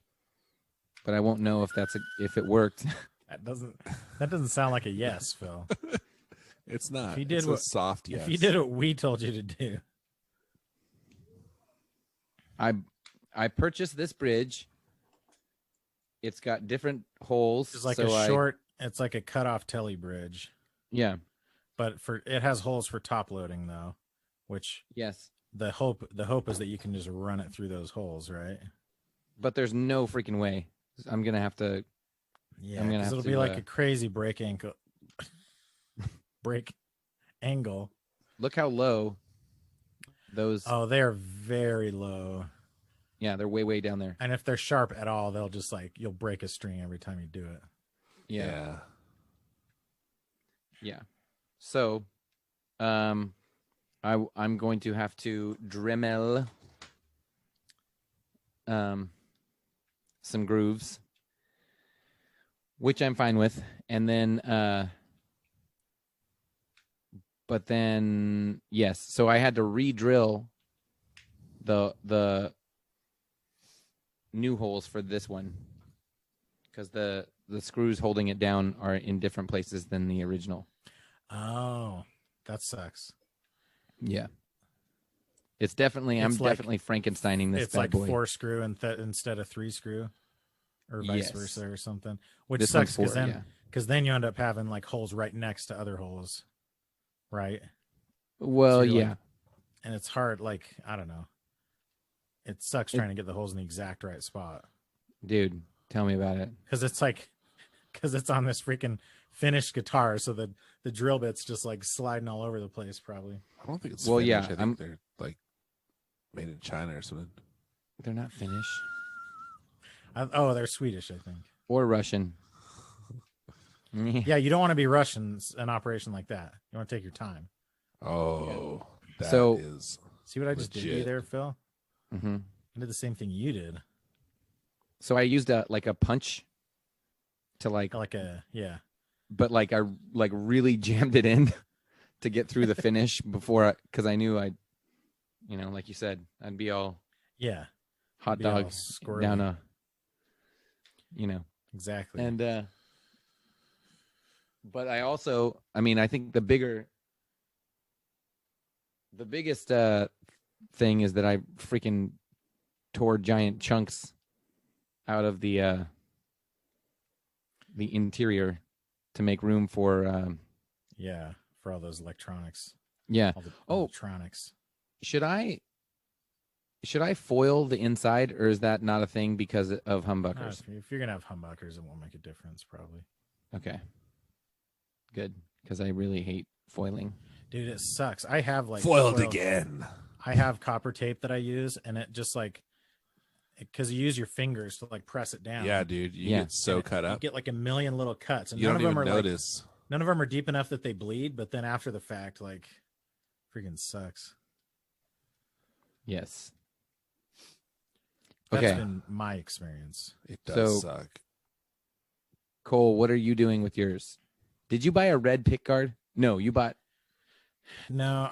Speaker 3: but I won't know if if it worked.
Speaker 2: That doesn't sound like a yes, Phil.
Speaker 4: It's not.
Speaker 2: If you did
Speaker 4: it's
Speaker 2: what-
Speaker 4: a soft yes.
Speaker 2: If you did what we told you to do,
Speaker 3: I purchased this bridge. It's got different holes.
Speaker 2: it's like
Speaker 3: so
Speaker 2: it's like a cutoff telly bridge,
Speaker 3: Yeah.
Speaker 2: but it has holes for top loading though, which
Speaker 3: Yes.
Speaker 2: the hope is that you can just run it through those holes, right?
Speaker 3: But there's no freaking way. I'm gonna have to.
Speaker 2: Yeah,
Speaker 3: I'm gonna
Speaker 2: 'cause
Speaker 3: have
Speaker 2: it'll
Speaker 3: to,
Speaker 2: be like a crazy break angle.
Speaker 3: Look how low those.
Speaker 2: Oh, they are very low.
Speaker 3: Yeah, they're way down there.
Speaker 2: And if they're sharp at all, they'll just you'll break a string every time you do it.
Speaker 3: Yeah. So, I'm going to have to Dremel some grooves, which I'm fine with, and then but then yes, so I had to re-drill the new holes for this one because the screws holding it down are in different places than the original.
Speaker 2: Oh, that sucks.
Speaker 3: Yeah. It's definitely, I'm
Speaker 2: It's like-
Speaker 3: definitely Frankensteining this
Speaker 2: It's
Speaker 3: bad
Speaker 2: like
Speaker 3: boy.
Speaker 2: 4 screw instead of 3 screw, or vice
Speaker 3: Yes.
Speaker 2: versa, or something. Which
Speaker 3: This
Speaker 2: sucks
Speaker 3: one's
Speaker 2: because
Speaker 3: four,
Speaker 2: then you end up having like holes right next to other holes, right?
Speaker 3: Well,
Speaker 2: So you're
Speaker 3: yeah.
Speaker 2: like- And it's hard. Like I don't know. It sucks trying to get the holes in the exact right spot
Speaker 3: Dude, tell me about it.
Speaker 2: because it's on this freaking finished guitar, so the drill bit's just like sliding all over the place, probably.
Speaker 4: I don't think it's
Speaker 3: Well,
Speaker 4: finished.
Speaker 3: yeah,
Speaker 4: I think
Speaker 3: I'm-
Speaker 4: they're like made in China or something.
Speaker 3: They're not Finnish
Speaker 2: They're Swedish, I think.
Speaker 3: or Russian.
Speaker 2: Yeah, you don't want to be rushing an operation like that. You want to take your time.
Speaker 4: Oh, that is.
Speaker 3: So-
Speaker 2: See what I just did to you
Speaker 4: Legit.
Speaker 2: there, Phil?
Speaker 3: Hmm.
Speaker 2: I did the same thing you did.
Speaker 3: So I used a punch to
Speaker 2: Like a
Speaker 3: but I really jammed it in to get through the finish before because I knew like you said, I'd be all
Speaker 2: yeah,
Speaker 3: hot
Speaker 2: Be all
Speaker 3: dog
Speaker 2: squirrely.
Speaker 3: down a,
Speaker 2: exactly.
Speaker 3: and but I also, I think the biggest thing is that I freaking tore giant chunks out of the interior to make room for
Speaker 2: Yeah, for all those electronics.
Speaker 3: yeah.
Speaker 2: All the
Speaker 3: Oh.
Speaker 2: electronics.
Speaker 3: Should I foil the inside, or is that not a thing because of humbuckers?
Speaker 2: If you're gonna have humbuckers, it won't make a difference, probably.
Speaker 3: Okay, good, because I really hate foiling.
Speaker 2: Dude, it sucks. I have
Speaker 4: Foiled
Speaker 2: foil-
Speaker 4: again.
Speaker 2: I have copper tape that I use, and it just because you use your fingers to press it down.
Speaker 4: Yeah, dude, you
Speaker 3: Yeah.
Speaker 4: get so
Speaker 2: and
Speaker 4: cut
Speaker 2: You
Speaker 4: up.
Speaker 2: get like a million little cuts, and
Speaker 4: You
Speaker 2: none
Speaker 4: don't
Speaker 2: of them
Speaker 4: even
Speaker 2: are
Speaker 4: notice.
Speaker 2: none of them are deep enough that they bleed. But then after the fact, freaking sucks.
Speaker 3: Yes.
Speaker 2: That's
Speaker 3: Okay,
Speaker 2: been my experience.
Speaker 4: It does
Speaker 3: So-
Speaker 4: suck.
Speaker 3: Cole, what are you doing with yours? Did you buy a red pick guard? No, you bought.
Speaker 2: No,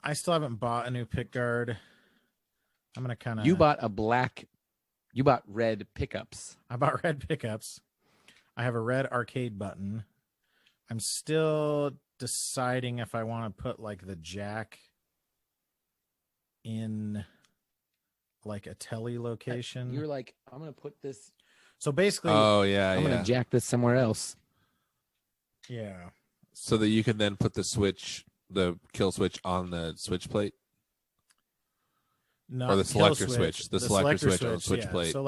Speaker 2: I still haven't bought a new pick guard. I'm gonna kind of.
Speaker 3: You bought a black. You bought red pickups.
Speaker 2: I bought red pickups. I have a red arcade button. I'm still deciding if I want to put the jack in a telly location.
Speaker 3: You were like, I'm gonna put this.
Speaker 2: So basically,
Speaker 4: Oh yeah,
Speaker 3: I'm
Speaker 4: yeah.
Speaker 3: gonna jack this somewhere else.
Speaker 2: yeah.
Speaker 4: So that you can then put the kill switch on the switch plate.
Speaker 2: No,
Speaker 4: Or the
Speaker 2: kill
Speaker 4: selector switch. The selector switch on the switch
Speaker 2: yeah.
Speaker 4: plate.
Speaker 2: So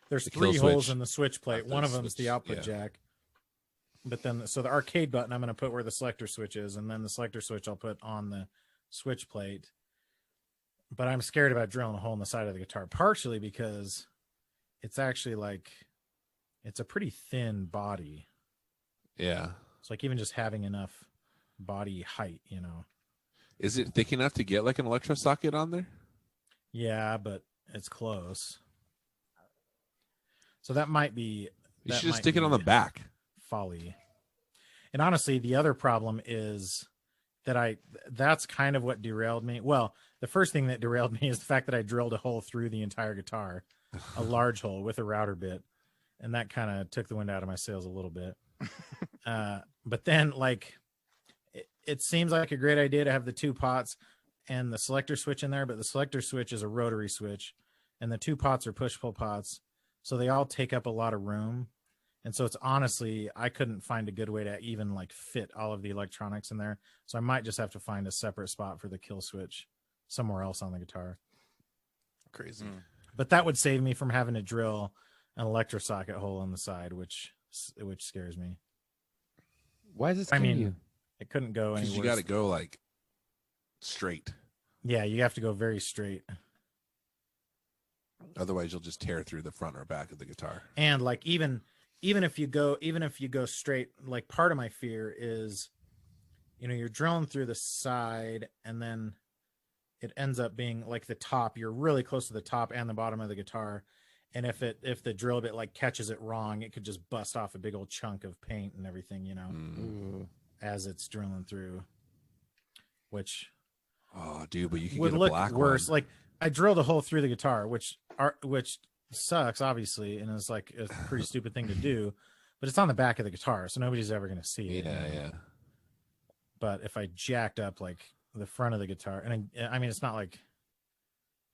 Speaker 2: there's
Speaker 4: The kill
Speaker 2: 3 holes
Speaker 4: switch
Speaker 2: in the switch plate.
Speaker 4: of the
Speaker 2: One of them's
Speaker 4: switch,
Speaker 2: the output
Speaker 4: yeah.
Speaker 2: jack. But then, so the arcade button I'm going to put where the selector switch is, and then the selector switch I'll put on the switch plate. but I'm scared about drilling a hole in the side of the guitar, partially because it's actually like it's a pretty thin body.
Speaker 4: Yeah.
Speaker 2: It's like even just having enough body height, you know.
Speaker 4: Is it thick enough to get like an electro socket on there?
Speaker 2: Yeah, but it's close. So that might be.
Speaker 4: You
Speaker 2: that
Speaker 4: should just
Speaker 2: might
Speaker 4: stick it on the
Speaker 2: be
Speaker 4: back.
Speaker 2: folly. And honestly, the other problem is that that's kind of what derailed me. Well, the first thing that derailed me is the fact that I drilled a hole through the entire guitar, a large hole with a router bit. And that kind of took the wind out of my sails a little bit. But then like, it seems like a great idea to have the two pots and the selector switch in there, but the selector switch is a rotary switch and the two pots are push-pull pots. So they all take up a lot of room. And so it's honestly, I couldn't find a good way to even like fit all of the electronics in there. So I might just have to find a separate spot for the kill switch somewhere else on the guitar.
Speaker 4: Crazy.
Speaker 2: But that would save me from having to drill an electro socket hole on the side, which scares me.
Speaker 3: Why is this?
Speaker 2: I
Speaker 3: scare
Speaker 2: mean,
Speaker 3: you?
Speaker 2: it couldn't go
Speaker 4: Because
Speaker 2: anywhere.
Speaker 4: you got to go like straight.
Speaker 2: Yeah, you have to go very straight.
Speaker 4: Otherwise, you'll just tear through the front or back of the guitar.
Speaker 2: And like even if you go straight, like part of my fear is, you know, you're drilling through the side and then it ends up being like the top. You're really close to the top and the bottom of the guitar. And if the drill bit like catches it wrong, it could just bust off a big old chunk of paint and everything, you know, as it's drilling through, which
Speaker 4: Oh, dude, but you can
Speaker 2: would
Speaker 4: get a
Speaker 2: look
Speaker 4: black
Speaker 2: worse.
Speaker 4: one.
Speaker 2: Like I drilled a hole through the guitar, which sucks, obviously, and it's like a pretty stupid thing to do, but it's on the back of the guitar, so nobody's ever going to see it.
Speaker 4: Yeah,
Speaker 2: you know?
Speaker 4: yeah.
Speaker 2: But if I jacked up like the front of the guitar, and I mean, it's not like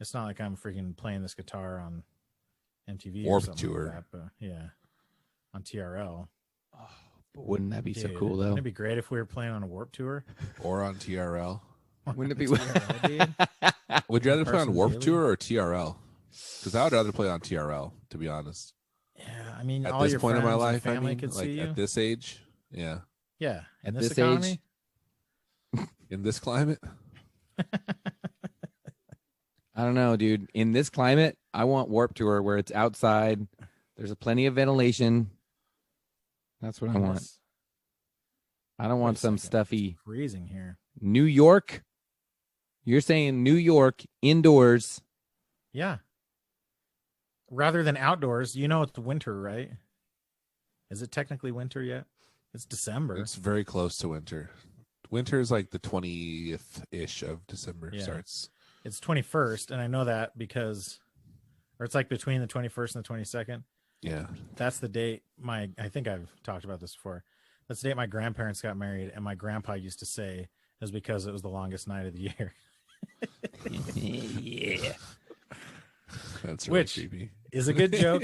Speaker 2: I'm freaking playing this guitar on MTV or
Speaker 4: Warped
Speaker 2: something
Speaker 4: Tour.
Speaker 2: like that, but yeah, on TRL.
Speaker 3: But wouldn't that be so
Speaker 2: Dude,
Speaker 3: cool though?
Speaker 2: Wouldn't it be great if we were playing on a Warped Tour?
Speaker 4: Or on TRL.
Speaker 3: Wouldn't it be?
Speaker 2: TRL, dude?
Speaker 4: Would you rather play on
Speaker 2: Carson
Speaker 4: Warp
Speaker 2: Daly?
Speaker 4: Tour or TRL? Because I would rather play on TRL, to be honest.
Speaker 2: Yeah, I mean,
Speaker 4: At
Speaker 2: all
Speaker 4: this
Speaker 2: your
Speaker 4: point in my
Speaker 2: friends and
Speaker 4: life, I
Speaker 2: family
Speaker 4: mean,
Speaker 2: could
Speaker 4: like
Speaker 2: see you.
Speaker 4: at this age, yeah.
Speaker 2: Yeah, in
Speaker 3: At
Speaker 2: this
Speaker 3: this
Speaker 2: economy.
Speaker 3: age?
Speaker 4: In this climate,
Speaker 3: I don't know, dude. In this climate, I want Warp Tour where it's outside. There's a plenty of ventilation. That's what I want.
Speaker 2: Yes.
Speaker 3: I don't want
Speaker 2: Wait a
Speaker 3: some
Speaker 2: second.
Speaker 3: stuffy
Speaker 2: Freezing here.
Speaker 3: New York. You're saying New York indoors.
Speaker 2: Yeah. Rather than outdoors, you know it's winter, right? Is it technically winter yet? It's December.
Speaker 4: it's very close to winter. Winter is like the 20th ish of December
Speaker 2: Yeah.
Speaker 4: starts.
Speaker 2: It's 21st, and I know that because, or it's like between the 21st and the 22nd.
Speaker 4: Yeah.
Speaker 2: That's the date I think I've talked about this before. That's the date my grandparents got married, and my grandpa used to say it was because it was the longest night of the year.
Speaker 3: Yeah.
Speaker 4: That's really
Speaker 2: Which-
Speaker 4: creepy.
Speaker 2: Is a good joke,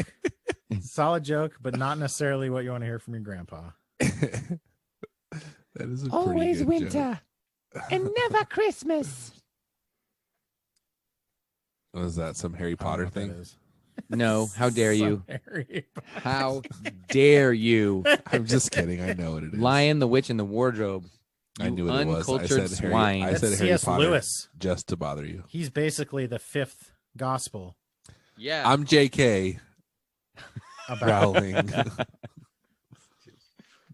Speaker 2: solid joke, but not necessarily what you want to hear from your grandpa.
Speaker 4: That is a pretty good joke.
Speaker 3: and never Christmas.
Speaker 4: Was that some Harry
Speaker 2: I don't know
Speaker 4: Potter
Speaker 2: what that
Speaker 4: thing?
Speaker 2: is.
Speaker 3: No, how dare you?
Speaker 2: Harry Potter.
Speaker 3: How dare you?
Speaker 4: I'm just kidding. I know what it is.
Speaker 3: Lion, the Witch, and the Wardrobe.
Speaker 4: I
Speaker 3: You
Speaker 4: knew what it was. I
Speaker 3: uncultured
Speaker 4: said Harry,
Speaker 3: swine.
Speaker 4: I
Speaker 2: That's
Speaker 4: said Harry
Speaker 2: C.S.
Speaker 4: Potter
Speaker 2: Lewis.
Speaker 4: just to bother you.
Speaker 2: He's basically the fifth gospel
Speaker 3: Yeah.
Speaker 4: I'm JK
Speaker 2: about
Speaker 4: Rowling.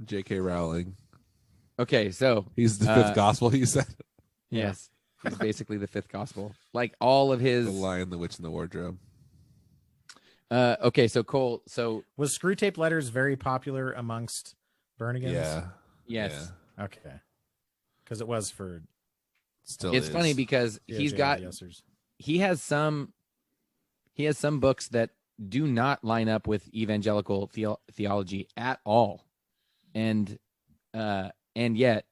Speaker 4: JK Rowling.
Speaker 3: Okay, so
Speaker 4: He's the fifth gospel, he said.
Speaker 3: yes, he's basically the fifth gospel. Like all of his.
Speaker 4: The Lion, the Witch, and the Wardrobe.
Speaker 3: Okay, so Cole. So
Speaker 2: Was Screw Tape Letters very popular amongst Burnigans?
Speaker 4: Yeah.
Speaker 3: yes,
Speaker 2: Okay. Because it was for
Speaker 4: Still
Speaker 3: it's
Speaker 4: is.
Speaker 3: funny because
Speaker 2: DOJ
Speaker 3: he's got
Speaker 2: yesers.
Speaker 3: he has some books that do not line up with evangelical theology at all, and yet,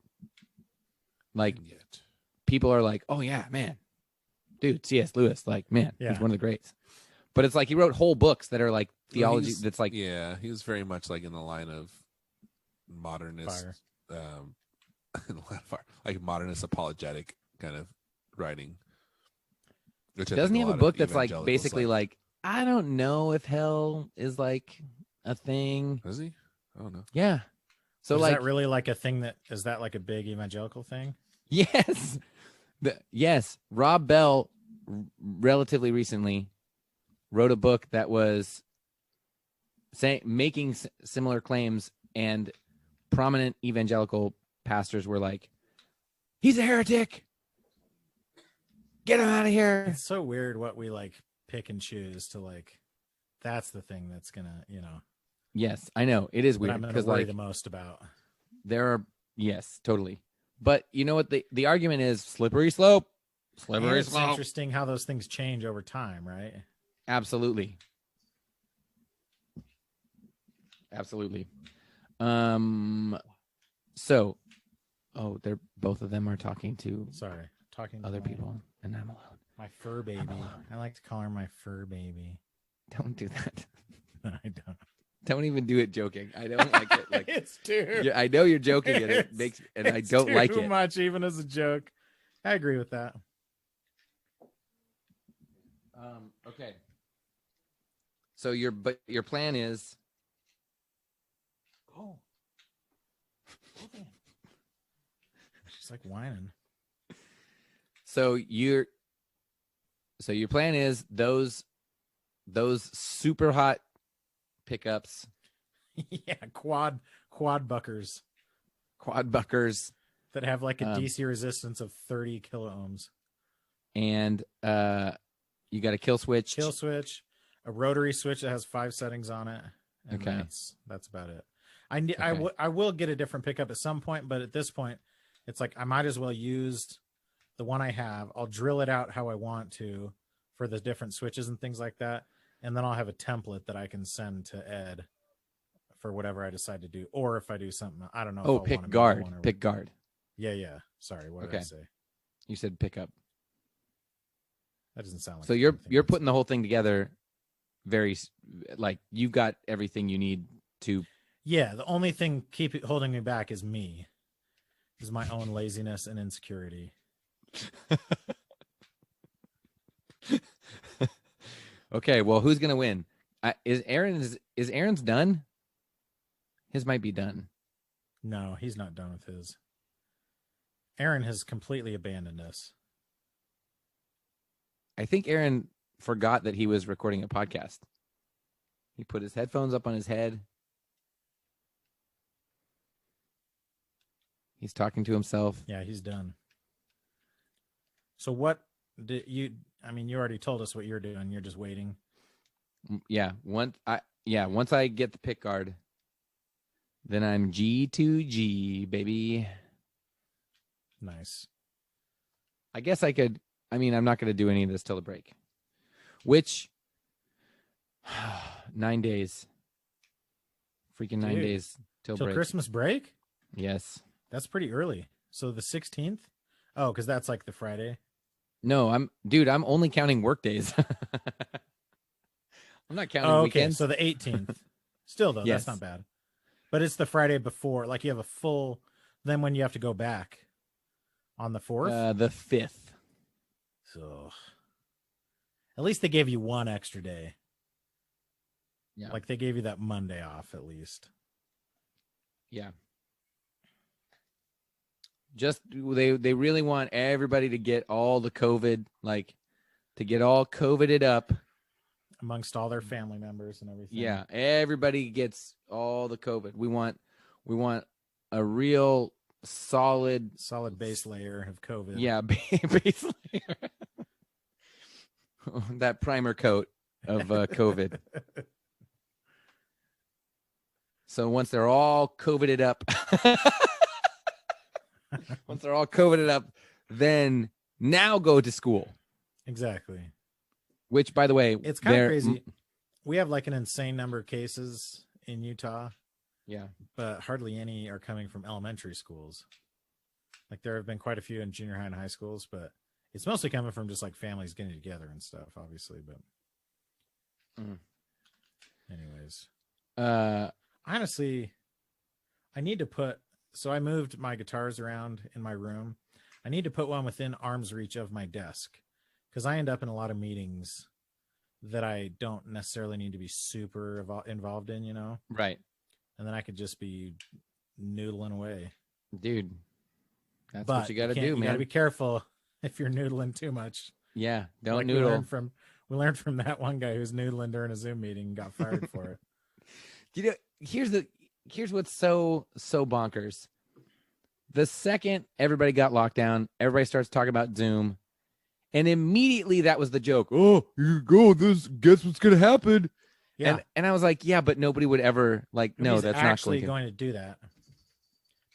Speaker 3: like
Speaker 4: And yet.
Speaker 3: people are like, oh yeah, man, dude, C.S. Lewis, like man,
Speaker 2: Yeah.
Speaker 3: he's one of the greats. But it's like he wrote whole books that are like theology.
Speaker 4: He's-
Speaker 3: That's like
Speaker 4: yeah, he was very much like in the line of modernist,
Speaker 2: Fire.
Speaker 4: in the line of fire, like modernist apologetic kind of writing. Which I
Speaker 3: doesn't
Speaker 4: think
Speaker 3: he have a
Speaker 4: lot of
Speaker 3: book that's like
Speaker 4: evangelicals
Speaker 3: basically like I don't know if hell is like a thing.
Speaker 4: Is he? I don't know.
Speaker 3: Yeah. So
Speaker 2: is
Speaker 3: like
Speaker 2: that really like a thing that is that like a big evangelical thing?
Speaker 3: yes. Yes, Rob Bell relatively recently wrote a book that was making similar claims, and prominent evangelical pastors were like, "He's a heretic. Get him out of here."
Speaker 2: It's so weird what we like pick and choose to like. That's the thing that's gonna,
Speaker 3: Yes, I know it is
Speaker 2: what
Speaker 3: weird
Speaker 2: I'm gonna
Speaker 3: because
Speaker 2: worry
Speaker 3: like
Speaker 2: the most about.
Speaker 3: there are yes, totally. But you know what the argument is? Slippery slope.
Speaker 2: And
Speaker 3: Slippery
Speaker 2: it's
Speaker 3: slope.
Speaker 2: interesting how those things change over time, right?
Speaker 3: Absolutely. Absolutely. So they're both of them are talking to
Speaker 2: Sorry, talking to
Speaker 3: other
Speaker 2: my-
Speaker 3: people, and I'm alone.
Speaker 2: My fur baby.
Speaker 3: alone.
Speaker 2: I like to call her my fur baby.
Speaker 3: Don't do that.
Speaker 2: I don't.
Speaker 3: Don't even do it joking. I don't like it. Like
Speaker 2: It's too.
Speaker 3: I know you're joking, and it
Speaker 2: It's-
Speaker 3: makes, and I
Speaker 2: it's
Speaker 3: don't like
Speaker 2: too
Speaker 3: it.
Speaker 2: much, even as a joke. I agree with that.
Speaker 3: Okay. So your plan is.
Speaker 2: Oh. She's like whining.
Speaker 3: So your plan is those super hot pickups,
Speaker 2: Yeah, quad buckers
Speaker 3: quad buckers,
Speaker 2: that have like a
Speaker 3: Um,
Speaker 2: DC resistance of 30 kilo ohms.
Speaker 3: and you got a kill switch.
Speaker 2: Kill switch, a rotary switch that has 5 settings on it, and
Speaker 3: Okay.
Speaker 2: that's about it.
Speaker 3: Okay.
Speaker 2: I will get a different pickup at some point, but at this point, it's like I might as well use the one I have. I'll drill it out how I want to for the different switches and things like that, and then I'll have a template that I can send to Ed for whatever I decide to do, or if I do something I don't know.
Speaker 3: Oh,
Speaker 2: if I
Speaker 3: pick
Speaker 2: wanna build
Speaker 3: guard.
Speaker 2: one or
Speaker 3: Pick guard.
Speaker 2: Yeah. Sorry, what did I
Speaker 3: Okay.
Speaker 2: say?
Speaker 3: You said pickup.
Speaker 2: That doesn't sound like.
Speaker 3: So you're
Speaker 2: anything
Speaker 3: you're
Speaker 2: else.
Speaker 3: putting the whole thing together. Very like you've got everything you need to.
Speaker 2: Yeah, the only thing holding me back is me, is my own laziness and insecurity.
Speaker 3: Okay, well, who's gonna win? Is Aaron's done? His might be done.
Speaker 2: No, he's not done with his. Aaron has completely abandoned us.
Speaker 3: I think Aaron forgot that he was recording a podcast. He put his headphones up on his head. He's talking to himself.
Speaker 2: Yeah, he's done. So what did you? I mean, you already told us what you're doing. You're just waiting.
Speaker 3: Yeah, once I get the pick guard, then I'm G2G, baby.
Speaker 2: Nice.
Speaker 3: I guess I could. I mean, I'm not going to do any of this till the break, which 9 days, freaking 9
Speaker 2: Dude,
Speaker 3: days till
Speaker 2: Till
Speaker 3: break.
Speaker 2: Christmas break?
Speaker 3: Yes.
Speaker 2: That's pretty early. So the 16th? Oh, because that's like the Friday.
Speaker 3: No, I'm only counting work days. I'm not counting
Speaker 2: Oh, okay.
Speaker 3: weekends.
Speaker 2: So the 18th. Still though,
Speaker 3: Yes.
Speaker 2: that's not bad. But it's the Friday before. Like you have a full. Then when you have to go back on the 4th.
Speaker 3: The 5th.
Speaker 2: So at least they gave you one extra day.
Speaker 3: Yeah.
Speaker 2: Like they gave you that Monday off at least.
Speaker 3: Yeah. Just they really want everybody to get all the COVID, like to get all COVIDed up.
Speaker 2: Amongst all their family members and everything.
Speaker 3: Yeah, everybody gets all the COVID. We want a real solid,
Speaker 2: Solid base layer of COVID.
Speaker 3: yeah, base layer. That primer coat of COVID. So once they're all COVIDed up, then now go to school.
Speaker 2: Exactly.
Speaker 3: Which, by the way,
Speaker 2: It's kind of
Speaker 3: they're-
Speaker 2: crazy. We have like an insane number of cases in Utah,
Speaker 3: Yeah,
Speaker 2: but hardly any are coming from elementary schools. Like there have been quite a few in junior high and high schools, but it's mostly coming from just like families getting together and stuff, obviously. But
Speaker 3: Mhm.
Speaker 2: anyways,
Speaker 3: uh,
Speaker 2: honestly, I need to put. So I moved my guitars around in my room. I need to put one within arm's reach of my desk because I end up in a lot of meetings that I don't necessarily need to be super involved in, you know,
Speaker 3: right,
Speaker 2: and then I could just be noodling away.
Speaker 3: dude. That's
Speaker 2: But
Speaker 3: what you got to
Speaker 2: can't-
Speaker 3: do,
Speaker 2: You got to
Speaker 3: man.
Speaker 2: be careful if you're noodling too much
Speaker 3: Yeah, don't
Speaker 2: Like
Speaker 3: noodle.
Speaker 2: we learned from that one guy who's noodling during a Zoom meeting and got fired for it.
Speaker 3: You know, here's what's so bonkers. The second everybody got locked down, everybody starts talking about Zoom, and immediately that was the joke. Oh, you go. Guess what's gonna happen?
Speaker 2: Yeah,
Speaker 3: And I was like, yeah, but nobody would ever like. No,
Speaker 2: nobody's
Speaker 3: that's not
Speaker 2: actually
Speaker 3: going to.
Speaker 2: going to do that.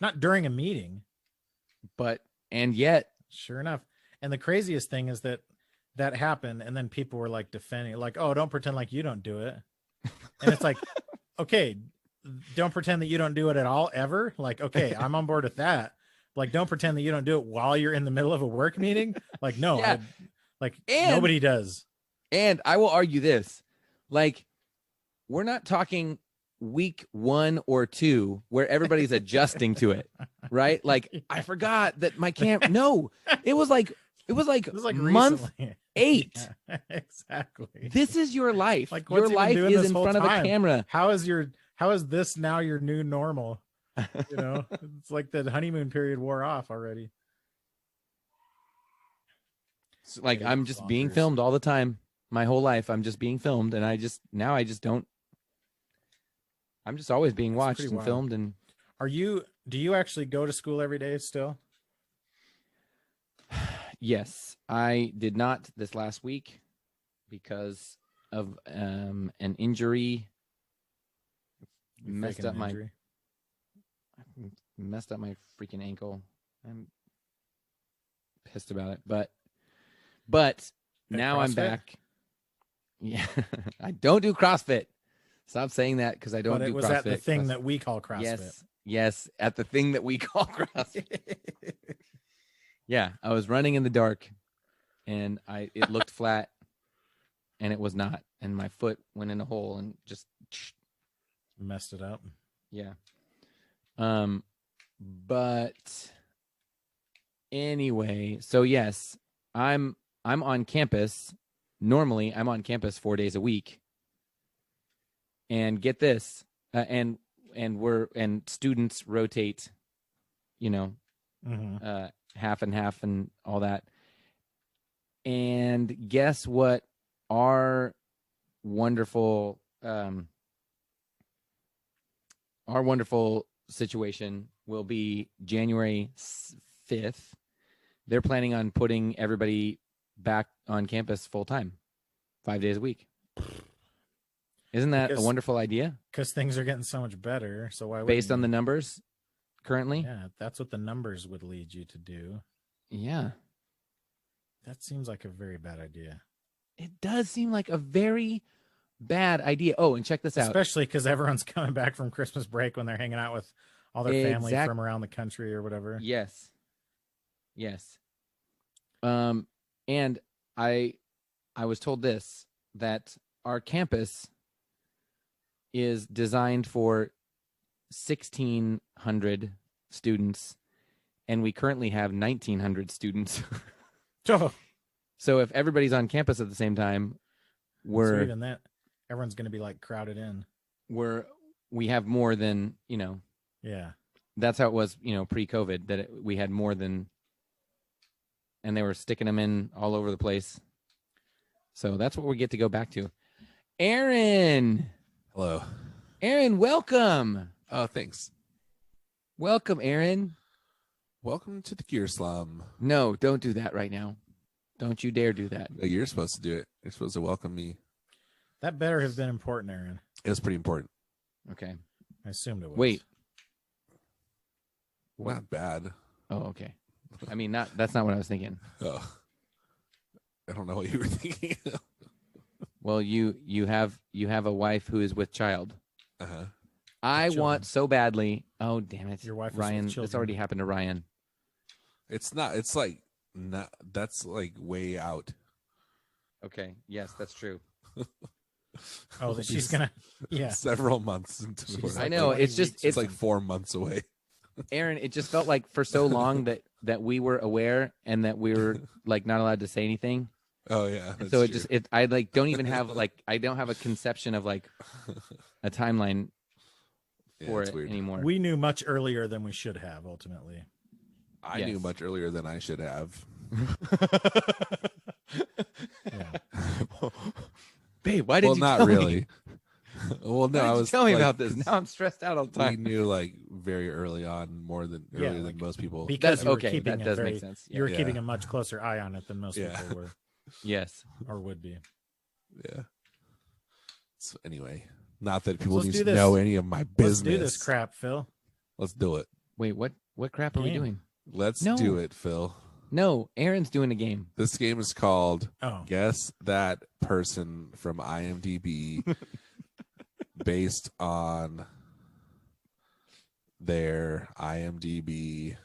Speaker 2: Not during a meeting.
Speaker 3: But and yet,
Speaker 2: Sure enough. And the craziest thing is that happened, and then people were like defending, like, "Oh, don't pretend like you don't do it." And it's like, okay, don't pretend that you don't do it at all ever. Like, okay, I'm on board with that. Like, don't pretend that you don't do it while you're in the middle of a work meeting. Like, no,
Speaker 3: Yeah. And-
Speaker 2: nobody does.
Speaker 3: and I will argue this, like, we're not talking week 1 or 2 where everybody's adjusting to it, right? Like, I forgot that my No, it was like
Speaker 2: It was like
Speaker 3: month
Speaker 2: recently.
Speaker 3: 8.
Speaker 2: Yeah, exactly.
Speaker 3: This is your life.
Speaker 2: Like,
Speaker 3: Your
Speaker 2: what's he been
Speaker 3: life
Speaker 2: doing
Speaker 3: is
Speaker 2: this
Speaker 3: in
Speaker 2: whole
Speaker 3: front of a
Speaker 2: time?
Speaker 3: camera.
Speaker 2: How is this now your new normal? You know, it's like the honeymoon period wore off already.
Speaker 3: So, like,
Speaker 2: Yeah,
Speaker 3: I'm just being
Speaker 2: bonkers.
Speaker 3: filmed all the time. My whole life, I'm just being filmed, and I just don't. I'm just always being
Speaker 2: That's
Speaker 3: watched
Speaker 2: pretty
Speaker 3: and
Speaker 2: wild.
Speaker 3: filmed, and
Speaker 2: Do you actually go to school every day still?
Speaker 3: yes, I did not this last week because of an injury.
Speaker 2: You
Speaker 3: Messed
Speaker 2: faking
Speaker 3: up
Speaker 2: an
Speaker 3: my
Speaker 2: injury?
Speaker 3: freaking ankle. I'm pissed about it, but now I'm
Speaker 2: CrossFit?
Speaker 3: back. Yeah, I don't do CrossFit. Stop saying that because I don't
Speaker 2: But
Speaker 3: do
Speaker 2: it was
Speaker 3: CrossFit.
Speaker 2: at the thing that we call CrossFit.
Speaker 3: Yes, at the thing that we call CrossFit. Yeah, I was running in the dark, and it looked flat, and it was not, and my foot went in a hole and just
Speaker 2: Messed it up.
Speaker 3: yeah. But anyway, so yes, I'm on campus. Normally, I'm on campus 4 days a week. And get this, and students rotate, you know,
Speaker 2: Mm-hmm.
Speaker 3: half and half and all that. And guess what? Our wonderful situation will be January 5th. They're planning on putting everybody back on campus full time, 5 days a week. Isn't that
Speaker 2: Because-
Speaker 3: a wonderful idea?
Speaker 2: Because things are getting so much better. So why?
Speaker 3: Based on the
Speaker 2: wouldn't
Speaker 3: numbers currently?
Speaker 2: you? Yeah, that's what the numbers would lead you to do.
Speaker 3: Yeah.
Speaker 2: That seems like a very bad idea.
Speaker 3: It does seem like a very bad idea. Oh, and check this out.
Speaker 2: Especially because everyone's coming back from Christmas break when they're hanging out with all their family
Speaker 3: Exact-
Speaker 2: from around the country or whatever.
Speaker 3: Yes. And I was told this, that our campus is designed for 1,600 students, and we currently have 1,900 students.
Speaker 2: Oh,
Speaker 3: So if everybody's on campus at the same time,
Speaker 2: so even that, everyone's going to be like crowded in.
Speaker 3: we have more than,
Speaker 2: Yeah.
Speaker 3: that's how it was, pre-COVID, that we had more than, and they were sticking them in all over the place. So that's what we get to go back to. Aaron,
Speaker 4: Hello.
Speaker 3: welcome.
Speaker 4: Oh, thanks.
Speaker 3: Welcome, Aaron.
Speaker 4: Welcome to the Gear Slum.
Speaker 3: No, don't do that right now. Don't you dare do that.
Speaker 4: No, you're supposed to do it. You're supposed to welcome me.
Speaker 2: That better have been important, Aaron.
Speaker 4: It was pretty important.
Speaker 3: Okay.
Speaker 2: I assumed it was.
Speaker 3: Wait.
Speaker 4: Not bad.
Speaker 3: Oh, okay. I mean, that's not what I was thinking.
Speaker 4: Oh. I don't know what you were thinking.
Speaker 3: Well, you have a wife who is with child.
Speaker 4: Uh-huh.
Speaker 3: I
Speaker 2: Children.
Speaker 3: want so badly. Oh, damn it.
Speaker 2: Your wife is with
Speaker 3: Ryan, this
Speaker 2: children.
Speaker 3: already happened to Ryan.
Speaker 4: It's not. It's like not. That's like way out.
Speaker 3: Okay. Yes, that's true.
Speaker 2: Oh, that she's going to. Yeah.
Speaker 4: Several months into the
Speaker 2: She's
Speaker 3: I
Speaker 2: like
Speaker 3: know.
Speaker 2: 20
Speaker 3: It's just,
Speaker 2: weeks
Speaker 4: It's like 4 months away.
Speaker 3: Aaron, it just felt like for so long that we were aware and that we were like not allowed to say anything.
Speaker 4: Oh yeah.
Speaker 3: And
Speaker 4: That's
Speaker 3: so
Speaker 4: true.
Speaker 3: I like don't even have like I don't have a conception of like a timeline
Speaker 4: Yeah,
Speaker 3: for
Speaker 4: it's
Speaker 3: it
Speaker 4: weird.
Speaker 3: anymore.
Speaker 2: We knew much earlier than we should have, ultimately.
Speaker 4: I knew
Speaker 3: Yes.
Speaker 4: much earlier than I should have.
Speaker 2: Yeah.
Speaker 3: Babe, why did
Speaker 4: Well,
Speaker 3: you
Speaker 4: not
Speaker 3: tell me?
Speaker 4: really. Well, no,
Speaker 3: Why did
Speaker 4: I
Speaker 3: you
Speaker 4: was
Speaker 3: tell me
Speaker 4: like,
Speaker 3: about this?
Speaker 4: 'cause
Speaker 3: Now I'm stressed out all the
Speaker 4: we
Speaker 3: time.
Speaker 4: knew like very early on, more than
Speaker 2: Yeah,
Speaker 4: earlier
Speaker 2: like,
Speaker 4: than most people.
Speaker 2: Because
Speaker 3: That's
Speaker 2: you were
Speaker 3: okay.
Speaker 2: keeping
Speaker 3: That
Speaker 2: a
Speaker 3: does
Speaker 2: very,
Speaker 3: make sense.
Speaker 2: you were
Speaker 4: Yeah.
Speaker 2: keeping a much closer eye on it than most
Speaker 4: Yeah.
Speaker 2: people were
Speaker 3: Yes.
Speaker 2: or would be.
Speaker 4: Yeah. So anyway, not that people
Speaker 2: let's
Speaker 4: need
Speaker 2: do
Speaker 4: to
Speaker 2: this.
Speaker 4: know any of my business.
Speaker 2: Let's do this crap, Phil.
Speaker 4: Let's do it.
Speaker 3: Wait, what crap are we
Speaker 2: Game.
Speaker 3: doing?
Speaker 4: Let's
Speaker 3: No.
Speaker 4: do it, Phil.
Speaker 3: No, Aaron's doing a game.
Speaker 4: This game is called
Speaker 2: Oh,
Speaker 4: Guess That Person from IMDb based on their IMDb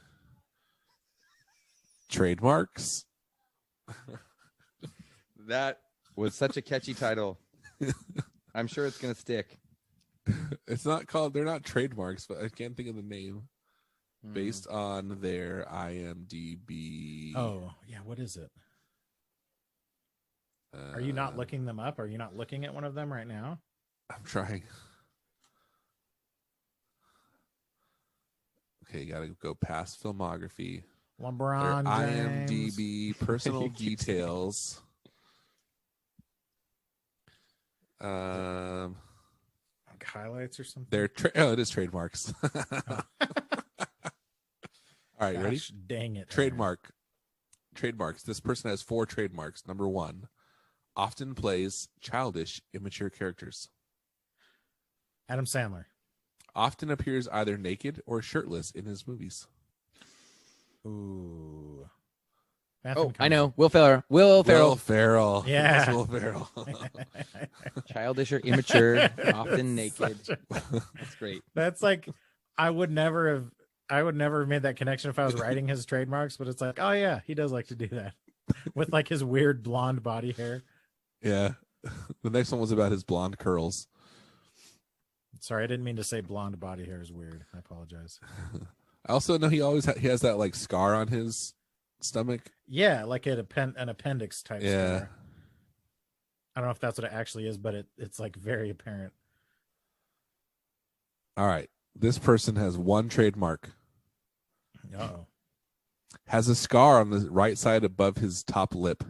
Speaker 4: trademarks.
Speaker 3: That was such a catchy title. I'm sure it's gonna stick.
Speaker 4: It's not called, they're not trademarks, but I can't think of the name.
Speaker 3: Hmm.
Speaker 4: Based on their IMDb.
Speaker 2: oh, yeah. What is it? Are you not looking them up? Are you not looking at one of them right now?
Speaker 4: I'm trying. Okay, you gotta go past filmography. Their
Speaker 2: LeBron James.
Speaker 4: IMDb personal
Speaker 3: You keep saying it.
Speaker 4: details.
Speaker 2: Like highlights or something.
Speaker 4: They're it is trademarks. All right, ready?
Speaker 2: Gosh, dang it.
Speaker 4: Trademarks. This person has 4 trademarks. Number 1, often plays childish, immature characters.
Speaker 2: Adam Sandler.
Speaker 4: Often appears either naked or shirtless in his movies.
Speaker 2: Ooh.
Speaker 3: Oh, I know. Will Ferrell. Will
Speaker 4: Will
Speaker 3: Ferrell.
Speaker 4: Ferrell.
Speaker 2: Yeah.
Speaker 4: It's Will Ferrell.
Speaker 3: Childish or immature, often naked.
Speaker 2: Such a-
Speaker 3: That's great.
Speaker 2: That's like I would never have made that connection if I was writing his trademarks, but it's like, oh yeah, he does like to do that with like his weird blonde body hair.
Speaker 4: Yeah. The next one was about his blonde curls.
Speaker 2: Sorry, I didn't mean to say blonde body hair is weird. I apologize.
Speaker 4: I also know he always he has that like scar on his stomach.
Speaker 2: Yeah, like an appendix type
Speaker 4: Yeah.
Speaker 2: scar. I don't know if that's what it actually is, but it's like very apparent.
Speaker 4: All right. This person has 1 trademark.
Speaker 2: Uh-oh.
Speaker 4: Has a scar on the right side above his top lip.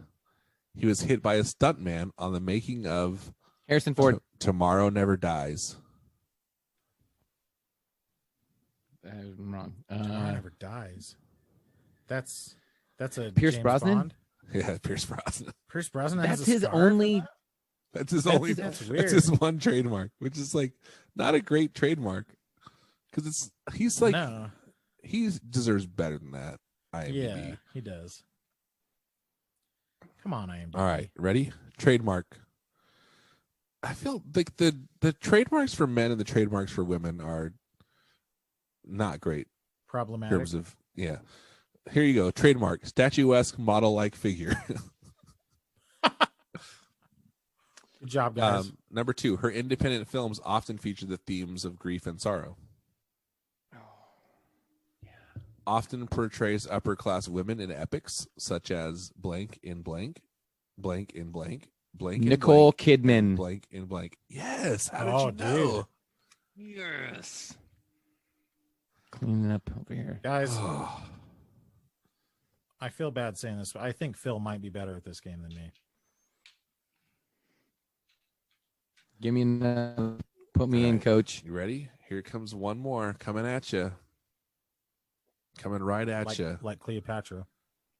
Speaker 4: He was hit by a stuntman on the making of
Speaker 3: Harrison Ford.
Speaker 4: Tomorrow Never Dies.
Speaker 3: I'm wrong.
Speaker 2: Tomorrow Never Dies. That's a
Speaker 3: Pierce
Speaker 2: James
Speaker 3: Brosnan?
Speaker 2: Bond?
Speaker 4: Yeah, Pierce Brosnan.
Speaker 2: Pierce Brosnan
Speaker 3: That's
Speaker 2: has a
Speaker 3: his
Speaker 2: scar?
Speaker 3: only.
Speaker 4: That's his
Speaker 3: That's
Speaker 4: only.
Speaker 3: his-
Speaker 2: That's
Speaker 4: That's
Speaker 2: weird.
Speaker 4: his 1 trademark, which is like not a great trademark because he's like
Speaker 2: no.
Speaker 4: he deserves better than that. IMDb.
Speaker 2: Yeah, he does. Come on, IMDb.
Speaker 4: All right, ready? Trademark. I feel like the trademarks for men and the trademarks for women are not great in
Speaker 2: Problematic.
Speaker 4: terms of yeah. Here you go. Trademark. Statuesque model-like figure.
Speaker 2: Good job, guys.
Speaker 4: Number 2. Her independent films often feature the themes of grief and sorrow. Often portrays upper-class women in epics such as blank in blank, blank in blank, blank in
Speaker 3: Nicole
Speaker 4: blank,
Speaker 3: Kidman.
Speaker 4: blank in blank. Yes. How did
Speaker 2: Oh,
Speaker 4: you know?
Speaker 3: Yes. Cleaning up over here.
Speaker 2: Guys, I feel bad saying this, but I think Phil might be better at this game than me.
Speaker 3: Give me another. Put me in,
Speaker 4: Alright.
Speaker 3: coach.
Speaker 4: You ready? Here comes one more coming at you. Coming right at you.
Speaker 2: Like Cleopatra.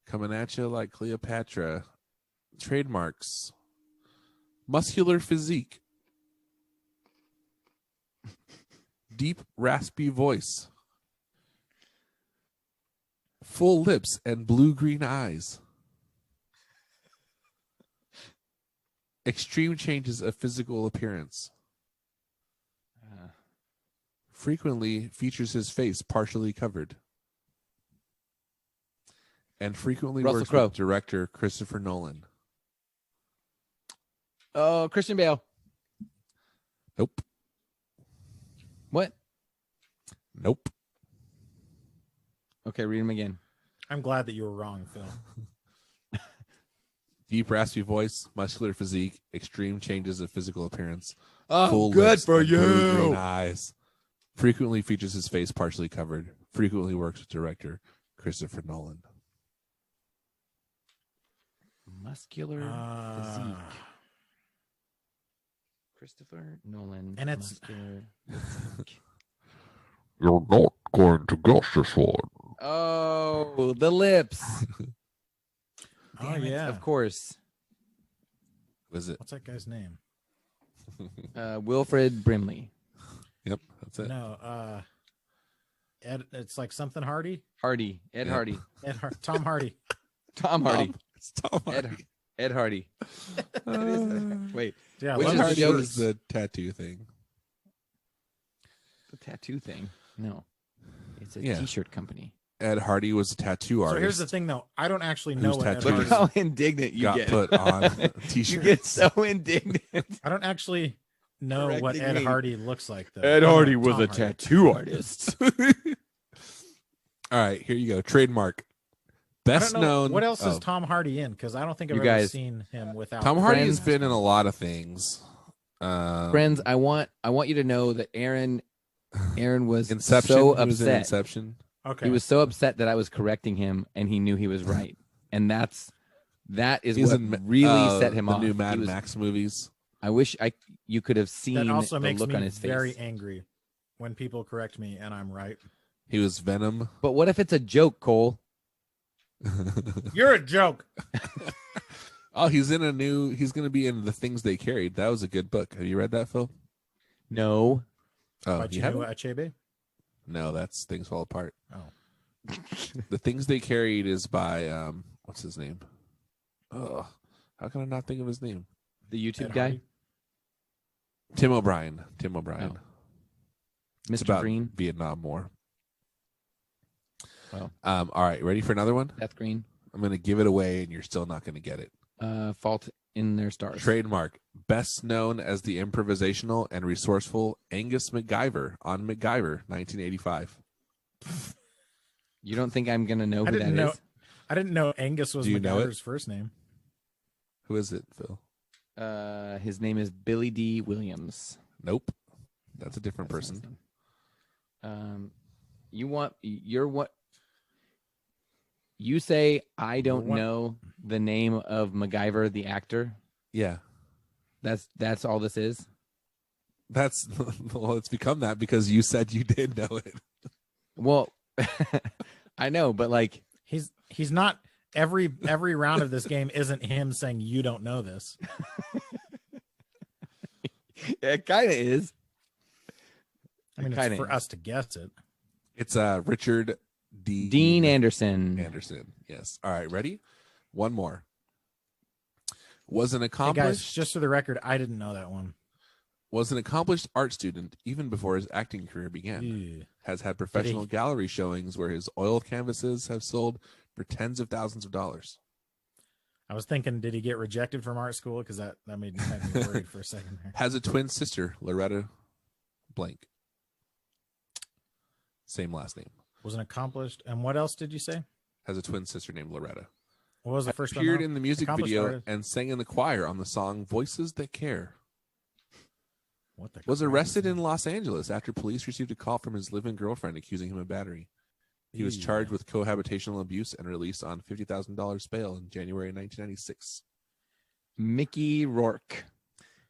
Speaker 4: Coming at you like Cleopatra. Trademarks. Muscular physique. Deep, raspy voice. Full lips and blue-green eyes. Extreme changes of physical appearance. Frequently features his face partially covered. And frequently
Speaker 3: Russell
Speaker 4: works
Speaker 3: Crowe.
Speaker 4: with director Christopher Nolan.
Speaker 3: Oh, Christian Bale.
Speaker 4: Nope.
Speaker 3: What?
Speaker 4: Nope.
Speaker 3: Okay, read him again.
Speaker 2: I'm glad that you were wrong, Phil.
Speaker 4: Deep, raspy voice, muscular physique, extreme changes of physical appearance.
Speaker 3: Oh,
Speaker 4: Full
Speaker 3: good
Speaker 4: lips
Speaker 3: for
Speaker 4: and blue-green
Speaker 3: you.
Speaker 4: eyes. Frequently features his face partially covered. Frequently works with director Christopher Nolan.
Speaker 3: Muscular
Speaker 2: Uh,
Speaker 3: physique. Christopher Nolan.
Speaker 2: And it's-
Speaker 3: muscular physique.
Speaker 1: You're not going to guess this one.
Speaker 3: Oh, the lips.
Speaker 2: oh
Speaker 3: Damn it,
Speaker 2: yeah.
Speaker 3: Of course.
Speaker 4: Was it?
Speaker 2: What's that guy's name?
Speaker 3: Wilfred Brimley.
Speaker 4: Yep, that's it.
Speaker 2: No, Ed. It's like something Hardy.
Speaker 3: Hardy. Ed
Speaker 4: Yep.
Speaker 3: Hardy.
Speaker 2: Tom Hardy.
Speaker 3: Tom Hardy.
Speaker 4: It's Tom Hardy.
Speaker 3: Ed Hardy. Wait,
Speaker 2: Yeah,
Speaker 3: Which
Speaker 2: love
Speaker 3: is
Speaker 2: Hardy
Speaker 3: the
Speaker 4: Hardy
Speaker 3: joke?
Speaker 4: was the tattoo thing.
Speaker 3: the tattoo thing. No. It's a
Speaker 4: Yeah.
Speaker 3: t-shirt company.
Speaker 4: Ed Hardy was a tattoo artist.
Speaker 2: So here's the thing, though. I don't actually know
Speaker 4: Who's
Speaker 2: what Ed
Speaker 4: tattooed?
Speaker 3: Look
Speaker 2: Hardy.
Speaker 3: how indignant you
Speaker 4: got
Speaker 3: get.
Speaker 4: put on
Speaker 3: You
Speaker 4: t-shirts.
Speaker 3: get so indignant.
Speaker 2: I don't actually know what
Speaker 3: Correcting
Speaker 2: Ed
Speaker 3: me.
Speaker 2: Hardy looks like, though.
Speaker 3: Ed
Speaker 2: Oh, no,
Speaker 3: Hardy was
Speaker 2: Tom
Speaker 3: a
Speaker 2: Hardy.
Speaker 3: tattoo artist.
Speaker 4: All right, here you go. Trademark.
Speaker 2: I
Speaker 4: Best
Speaker 2: don't know,
Speaker 4: known.
Speaker 2: what else is
Speaker 4: oh.
Speaker 2: Tom Hardy in? Because I don't think I've
Speaker 3: You
Speaker 2: ever
Speaker 3: guys-
Speaker 2: seen him without.
Speaker 4: Tom Hardy has
Speaker 3: Friends.
Speaker 4: been in a lot of things.
Speaker 3: Friends, I want you to know that Aaron was
Speaker 4: Inception.
Speaker 3: so
Speaker 4: He was in
Speaker 3: upset.
Speaker 4: Inception.
Speaker 2: Okay.
Speaker 3: He was so upset that I was correcting him, and he knew he was right. And that is
Speaker 4: He's
Speaker 3: what
Speaker 4: in
Speaker 3: really set him
Speaker 4: the
Speaker 3: off.
Speaker 4: new
Speaker 3: He
Speaker 4: Mad
Speaker 3: was-
Speaker 4: Max movies.
Speaker 3: I wish you could have seen
Speaker 2: that also
Speaker 3: the
Speaker 2: makes
Speaker 3: look
Speaker 2: me
Speaker 3: on his face.
Speaker 2: very angry when people correct me and I'm right.
Speaker 4: He was Venom.
Speaker 3: But what if it's a joke, Cole?
Speaker 2: You're a joke.
Speaker 4: Oh, he's in a new. He's going to be in The Things They Carried. That was a good book. Have you read that, Phil?
Speaker 3: No.
Speaker 4: Oh,
Speaker 2: By
Speaker 4: you
Speaker 2: Chinua
Speaker 4: haven't?
Speaker 2: Achebe.
Speaker 4: No, that's Things Fall Apart.
Speaker 2: Oh,
Speaker 4: The Things They Carried is by what's his name? Oh, how can I not think of his name?
Speaker 3: The YouTube
Speaker 2: Ed
Speaker 3: guy,
Speaker 2: Hardy.
Speaker 4: Tim O'Brien. Tim O'Brien.
Speaker 3: Oh.
Speaker 4: It's
Speaker 3: Mr.
Speaker 4: about
Speaker 3: Green.
Speaker 4: Vietnam War.
Speaker 3: Well.
Speaker 4: All right, ready for another one?
Speaker 3: Seth Green.
Speaker 4: I'm going to give it away, and you're still not going to get it.
Speaker 3: Fault in Their Stars.
Speaker 4: Trademark. Best known as the improvisational and resourceful Angus MacGyver on MacGyver, 1985.
Speaker 3: You don't think I'm gonna know
Speaker 2: I
Speaker 3: who that
Speaker 2: didn't know.
Speaker 3: is?
Speaker 2: I didn't know Angus was
Speaker 4: Do you know it?
Speaker 2: MacGyver's first name.
Speaker 4: Who is it, Phil?
Speaker 3: His name is Billy D. Williams.
Speaker 4: Nope. That's a different
Speaker 3: That's not his
Speaker 4: person.
Speaker 3: name. You're what? You say I don't
Speaker 2: What?
Speaker 3: know the name of MacGyver, the actor.
Speaker 4: Yeah.
Speaker 3: That's all this is.
Speaker 4: That's well, it's become that because you said you did know it.
Speaker 3: Well, I know, but like,
Speaker 2: He's not every round of this game isn't him saying you don't know this.
Speaker 3: it kind of is.
Speaker 2: I mean,
Speaker 3: Kinda
Speaker 2: it's for
Speaker 3: is.
Speaker 2: us to guess it.
Speaker 4: It's Richard D.
Speaker 3: Dean Anderson.
Speaker 4: Anderson. Yes. All right, ready? One more. Was an
Speaker 2: Hey
Speaker 4: accomplished
Speaker 2: guys, just for the record, I didn't know that one.
Speaker 4: was an accomplished art student even before his acting career began.
Speaker 2: Ew.
Speaker 4: Has had professional gallery showings where his oil canvases have sold for tens of thousands of dollars.
Speaker 2: I was thinking, did he get rejected from art school? Because that had me worried for a second there.
Speaker 4: Has a twin sister, Loretta Blank. Same last name.
Speaker 2: Was an accomplished. And what else did you say?
Speaker 4: Has a twin sister named Loretta.
Speaker 2: What was the first one?
Speaker 4: Appeared
Speaker 2: now?
Speaker 4: in the music
Speaker 2: Accomplished
Speaker 4: video
Speaker 2: artist.
Speaker 4: and sang in the choir on the song Voices That Care.
Speaker 2: What the
Speaker 4: Was
Speaker 2: crap
Speaker 4: arrested
Speaker 2: is
Speaker 4: in Los Angeles after police received a call from his live-in girlfriend accusing him of battery. He was
Speaker 2: Ew.
Speaker 4: charged with cohabitational abuse and released on $50,000 bail in January 1996.
Speaker 3: Mickey Rourke.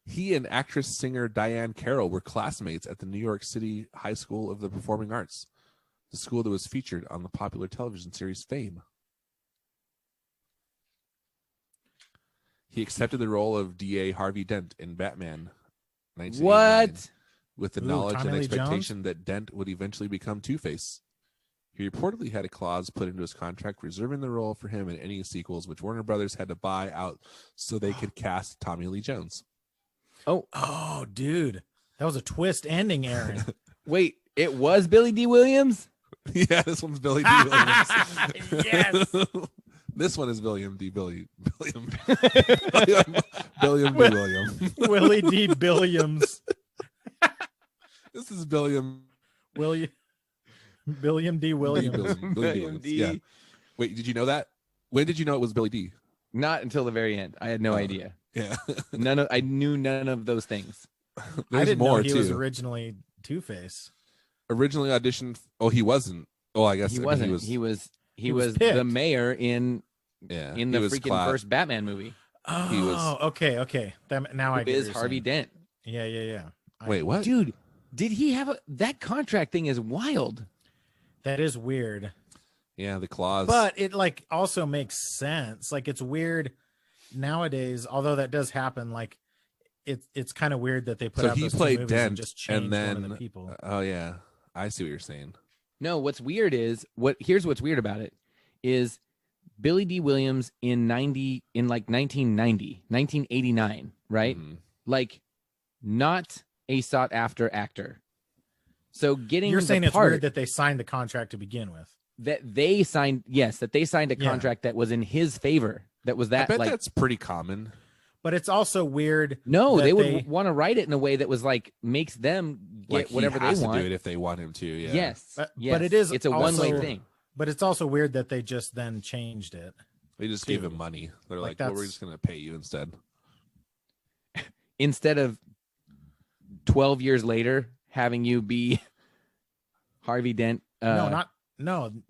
Speaker 4: He and actress-singer Diane Carroll were classmates at the New York City High School of the Performing Arts, the school that was featured on the popular television series Fame. He accepted the role of D.A. Harvey Dent in Batman 1989
Speaker 3: What?
Speaker 4: with the
Speaker 2: Ooh,
Speaker 4: knowledge
Speaker 2: Tommy
Speaker 4: and
Speaker 2: Lee
Speaker 4: expectation that Dent would eventually become Two-Face. He reportedly had a clause put into his contract reserving the role for him in any sequels, which Warner Brothers had to buy out so they could cast Tommy Lee Jones.
Speaker 2: Oh, dude, that was a twist ending, Aaron.
Speaker 3: Wait, it was Billy D. Williams?
Speaker 4: Yeah, this one's Billy D. Williams.
Speaker 2: Yes.
Speaker 4: This one is William D. William D. William.
Speaker 2: Willie D. Billiams.
Speaker 4: This is William
Speaker 2: William D. Williams.
Speaker 3: William D.
Speaker 4: Yeah. Wait, did you know that? When did you know it was Billy D?
Speaker 3: Not until the very end. I had no idea.
Speaker 4: Yeah.
Speaker 3: I knew none of those things.
Speaker 2: I
Speaker 4: There's
Speaker 2: didn't
Speaker 4: more
Speaker 2: know he was
Speaker 4: too.
Speaker 2: originally Two-Face.
Speaker 4: Originally auditioned. Oh, he wasn't. Oh, I guess
Speaker 3: He
Speaker 4: I mean,
Speaker 3: wasn't. He was
Speaker 2: was
Speaker 3: the
Speaker 2: picked.
Speaker 3: mayor in
Speaker 4: Yeah,
Speaker 3: in
Speaker 4: he
Speaker 3: the
Speaker 4: was
Speaker 3: freaking first Batman movie.
Speaker 2: Oh,
Speaker 4: He was-
Speaker 2: okay. Now I
Speaker 3: Who
Speaker 2: get what
Speaker 3: is
Speaker 2: you're
Speaker 3: Harvey
Speaker 2: saying.
Speaker 3: Dent?
Speaker 2: Yeah.
Speaker 4: Wait, what?
Speaker 3: Dude, did he have that contract thing is wild.
Speaker 2: That is weird,
Speaker 4: Yeah, the claws.
Speaker 2: but it like also makes sense. Like it's weird nowadays, although that does happen. Like it's kind of weird that they put
Speaker 4: so
Speaker 2: out
Speaker 4: he
Speaker 2: those two
Speaker 4: played
Speaker 2: movies
Speaker 4: Dent,
Speaker 2: and just changed
Speaker 4: and then
Speaker 2: one of the people.
Speaker 4: oh yeah, I see what you're saying.
Speaker 3: No, what's weird is here's what's weird about it is Billy D. Williams in 1989, right?
Speaker 4: Mhm.
Speaker 3: Like not a sought after actor. So getting
Speaker 2: You're
Speaker 3: the
Speaker 2: saying it's
Speaker 3: part
Speaker 2: weird that they signed the contract to begin with.
Speaker 3: that they signed, yes, that they signed a
Speaker 2: Yeah.
Speaker 3: contract that was in his favor. That was
Speaker 4: I
Speaker 3: that
Speaker 4: bet
Speaker 3: like
Speaker 4: that's pretty common.
Speaker 2: But it's also weird.
Speaker 3: no,
Speaker 2: that
Speaker 3: they would want to write it in a way that was like makes them get
Speaker 4: Like
Speaker 3: whatever
Speaker 4: he has
Speaker 3: they
Speaker 4: to
Speaker 3: want.
Speaker 4: do it if they want him to. Yeah.
Speaker 3: Yes,
Speaker 2: But
Speaker 3: yes.
Speaker 2: it is
Speaker 3: it's a one-way
Speaker 2: also-
Speaker 3: thing.
Speaker 2: But it's also weird that they just then changed it.
Speaker 4: They just gave
Speaker 2: Dude.
Speaker 4: him money. They're
Speaker 2: Like,
Speaker 4: like, well, we're
Speaker 2: that's-
Speaker 4: just gonna pay you instead.
Speaker 3: Instead of 12 years later having you be Harvey Dent.
Speaker 2: No,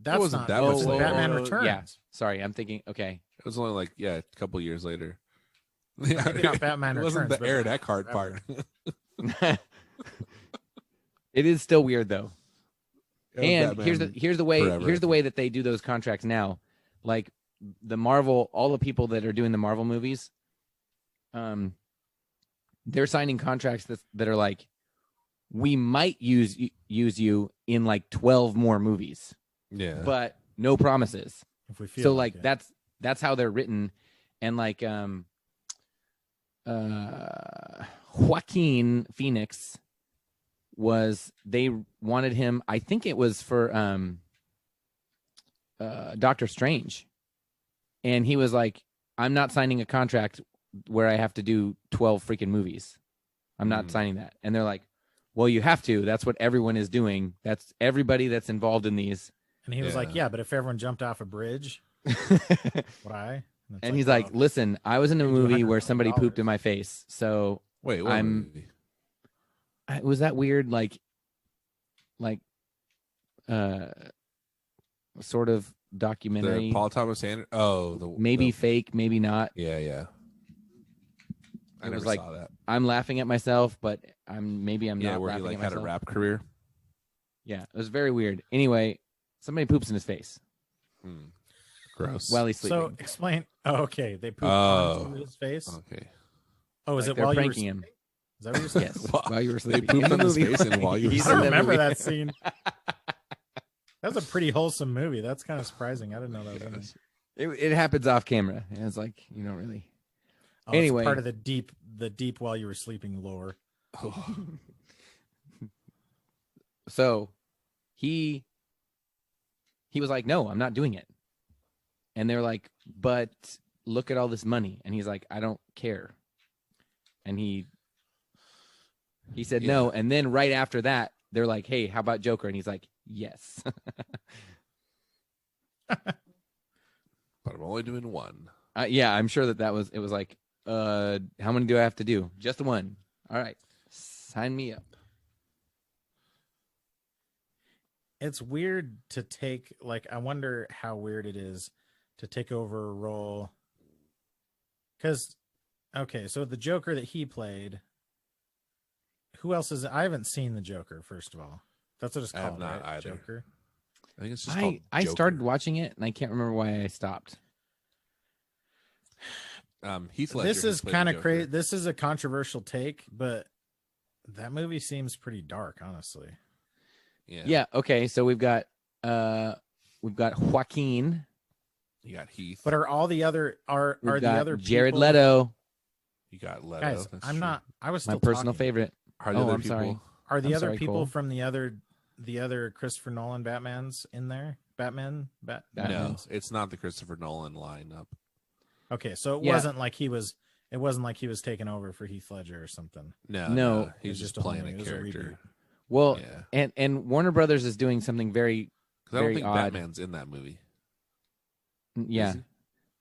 Speaker 2: that's
Speaker 4: wasn't
Speaker 2: not.
Speaker 4: that
Speaker 2: That
Speaker 4: much
Speaker 2: was
Speaker 4: later.
Speaker 2: Batman
Speaker 3: oh,
Speaker 2: Returns.
Speaker 3: yeah. Sorry, I'm thinking. Okay,
Speaker 4: It was only like a couple years later. Yeah,
Speaker 2: Maybe not Batman
Speaker 4: it wasn't
Speaker 2: Returns,
Speaker 4: the
Speaker 2: but
Speaker 4: Aaron
Speaker 2: like
Speaker 4: Eckhart
Speaker 2: forever.
Speaker 4: part.
Speaker 3: it is still weird though. And
Speaker 4: Batman
Speaker 3: here's the way
Speaker 4: Forever.
Speaker 3: that they do those contracts now. Like the Marvel, all the people that are doing the Marvel movies, they're signing contracts that are like, we might use you in like 12 more movies,
Speaker 4: Yeah,
Speaker 3: but no promises.
Speaker 2: If we feel
Speaker 3: So like
Speaker 2: it.
Speaker 3: that's how they're written. And like Joaquin Phoenix they wanted him, I think it was for Doctor Strange, and he was like, I'm not signing a contract where I have to do 12 freaking movies. I'm not signing that. And they're like, well, you have to. That's what everyone is doing. That's everybody that's involved in these.
Speaker 2: And he was like,
Speaker 4: Yeah.
Speaker 2: yeah, but if everyone jumped off a bridge, would I? it's
Speaker 3: And he's like,
Speaker 2: well,
Speaker 3: listen, I was in a
Speaker 2: Paid you
Speaker 3: movie where
Speaker 2: $100,000.
Speaker 3: somebody pooped in my face. So
Speaker 4: wait, what
Speaker 3: I'm-
Speaker 4: movie?
Speaker 3: was that weird? Like sort of documentary,
Speaker 4: The Paul Thomas Anderson. Oh,
Speaker 3: maybe
Speaker 4: the-
Speaker 3: fake, maybe not.
Speaker 4: yeah. I
Speaker 3: It was
Speaker 4: never
Speaker 3: like-
Speaker 4: saw that.
Speaker 3: I'm laughing at myself, but I'm
Speaker 4: Yeah,
Speaker 3: not
Speaker 4: where he
Speaker 3: laughing
Speaker 4: like
Speaker 3: at
Speaker 4: had a
Speaker 3: myself.
Speaker 4: rap career.
Speaker 3: Yeah, it was very weird. Anyway, somebody poops in his face
Speaker 4: Gross.
Speaker 3: while he's sleeping.
Speaker 2: So explain. Oh, okay. They pooped
Speaker 4: Oh.
Speaker 2: onto his face.
Speaker 4: okay.
Speaker 2: Oh, is
Speaker 3: Like
Speaker 2: it
Speaker 3: they're
Speaker 2: while you were
Speaker 3: pranking him.
Speaker 2: sleeping? Is that what you're saying?
Speaker 3: Yes,
Speaker 4: Wow.
Speaker 3: while you were
Speaker 4: They
Speaker 3: sleeping.
Speaker 4: pooped
Speaker 3: In
Speaker 4: in
Speaker 3: the
Speaker 4: his
Speaker 3: movie.
Speaker 4: face and while you were
Speaker 3: He's
Speaker 2: I
Speaker 3: in
Speaker 2: don't
Speaker 3: the
Speaker 2: remember
Speaker 3: movie.
Speaker 2: that scene. That was a pretty wholesome movie. That's kind of surprising. I didn't know that was in there.
Speaker 3: It happens off camera, and it's like you don't really.
Speaker 2: Oh, it's
Speaker 3: Anyway.
Speaker 2: part of the deep while you were sleeping lore.
Speaker 3: So he was like, no, I'm not doing it. And they're like, but look at all this money. And he's like, I don't care. And he said no. And then right after that, they're like, hey, how about Joker? And he's like, yes.
Speaker 4: But I'm only doing one.
Speaker 3: Yeah, I'm sure it was like, how many do I have to do? Just one. All right. Sign me up.
Speaker 2: It's weird to take, like, I wonder how weird it is to take over a role. Because, okay, so the Joker that he played, who else is, I haven't seen the Joker, first of all. That's what it's
Speaker 4: I have
Speaker 2: called,
Speaker 4: not
Speaker 2: right?
Speaker 4: either.
Speaker 2: Joker.
Speaker 4: I think it's just called
Speaker 3: I
Speaker 4: Joker.
Speaker 3: started watching it and I can't remember why I stopped.
Speaker 4: Heath Ledger
Speaker 2: This
Speaker 4: has
Speaker 2: is
Speaker 4: played
Speaker 2: kind
Speaker 4: the
Speaker 2: of
Speaker 4: Joker.
Speaker 2: crazy. This is a controversial take, but that movie seems pretty dark, honestly.
Speaker 3: Yeah. Okay. So we've got Joaquin.
Speaker 4: You got Heath.
Speaker 2: But are all the other are
Speaker 3: We've
Speaker 2: the
Speaker 3: got
Speaker 2: other
Speaker 3: Jared
Speaker 2: people-
Speaker 3: Leto,
Speaker 4: You got Leto.
Speaker 2: Guys,
Speaker 4: that's
Speaker 2: I'm
Speaker 4: true.
Speaker 2: not. I was
Speaker 3: my
Speaker 2: still
Speaker 3: personal
Speaker 2: talking.
Speaker 3: favorite.
Speaker 4: Are the
Speaker 3: Oh,
Speaker 4: other
Speaker 3: I'm
Speaker 4: people?
Speaker 3: sorry.
Speaker 2: Are the
Speaker 3: I'm
Speaker 2: other
Speaker 3: sorry,
Speaker 2: people
Speaker 3: Cole.
Speaker 2: from the other Christopher Nolan Batmans in there? Batman?
Speaker 4: No,
Speaker 3: Batman's.
Speaker 4: it's not the Christopher Nolan lineup.
Speaker 2: Okay, so it
Speaker 3: Yeah.
Speaker 2: wasn't like he was. It wasn't like he was taking over for Heath Ledger or something.
Speaker 3: No.
Speaker 2: It
Speaker 4: he's
Speaker 2: was
Speaker 4: just
Speaker 2: just a whole
Speaker 4: playing
Speaker 2: movie.
Speaker 4: a
Speaker 2: It was a
Speaker 4: character.
Speaker 3: Well,
Speaker 4: Yeah,
Speaker 3: and Warner Brothers is doing something very,
Speaker 4: because I don't
Speaker 3: very
Speaker 4: think
Speaker 3: odd.
Speaker 4: Batman's in that movie.
Speaker 3: yeah.
Speaker 4: Is he?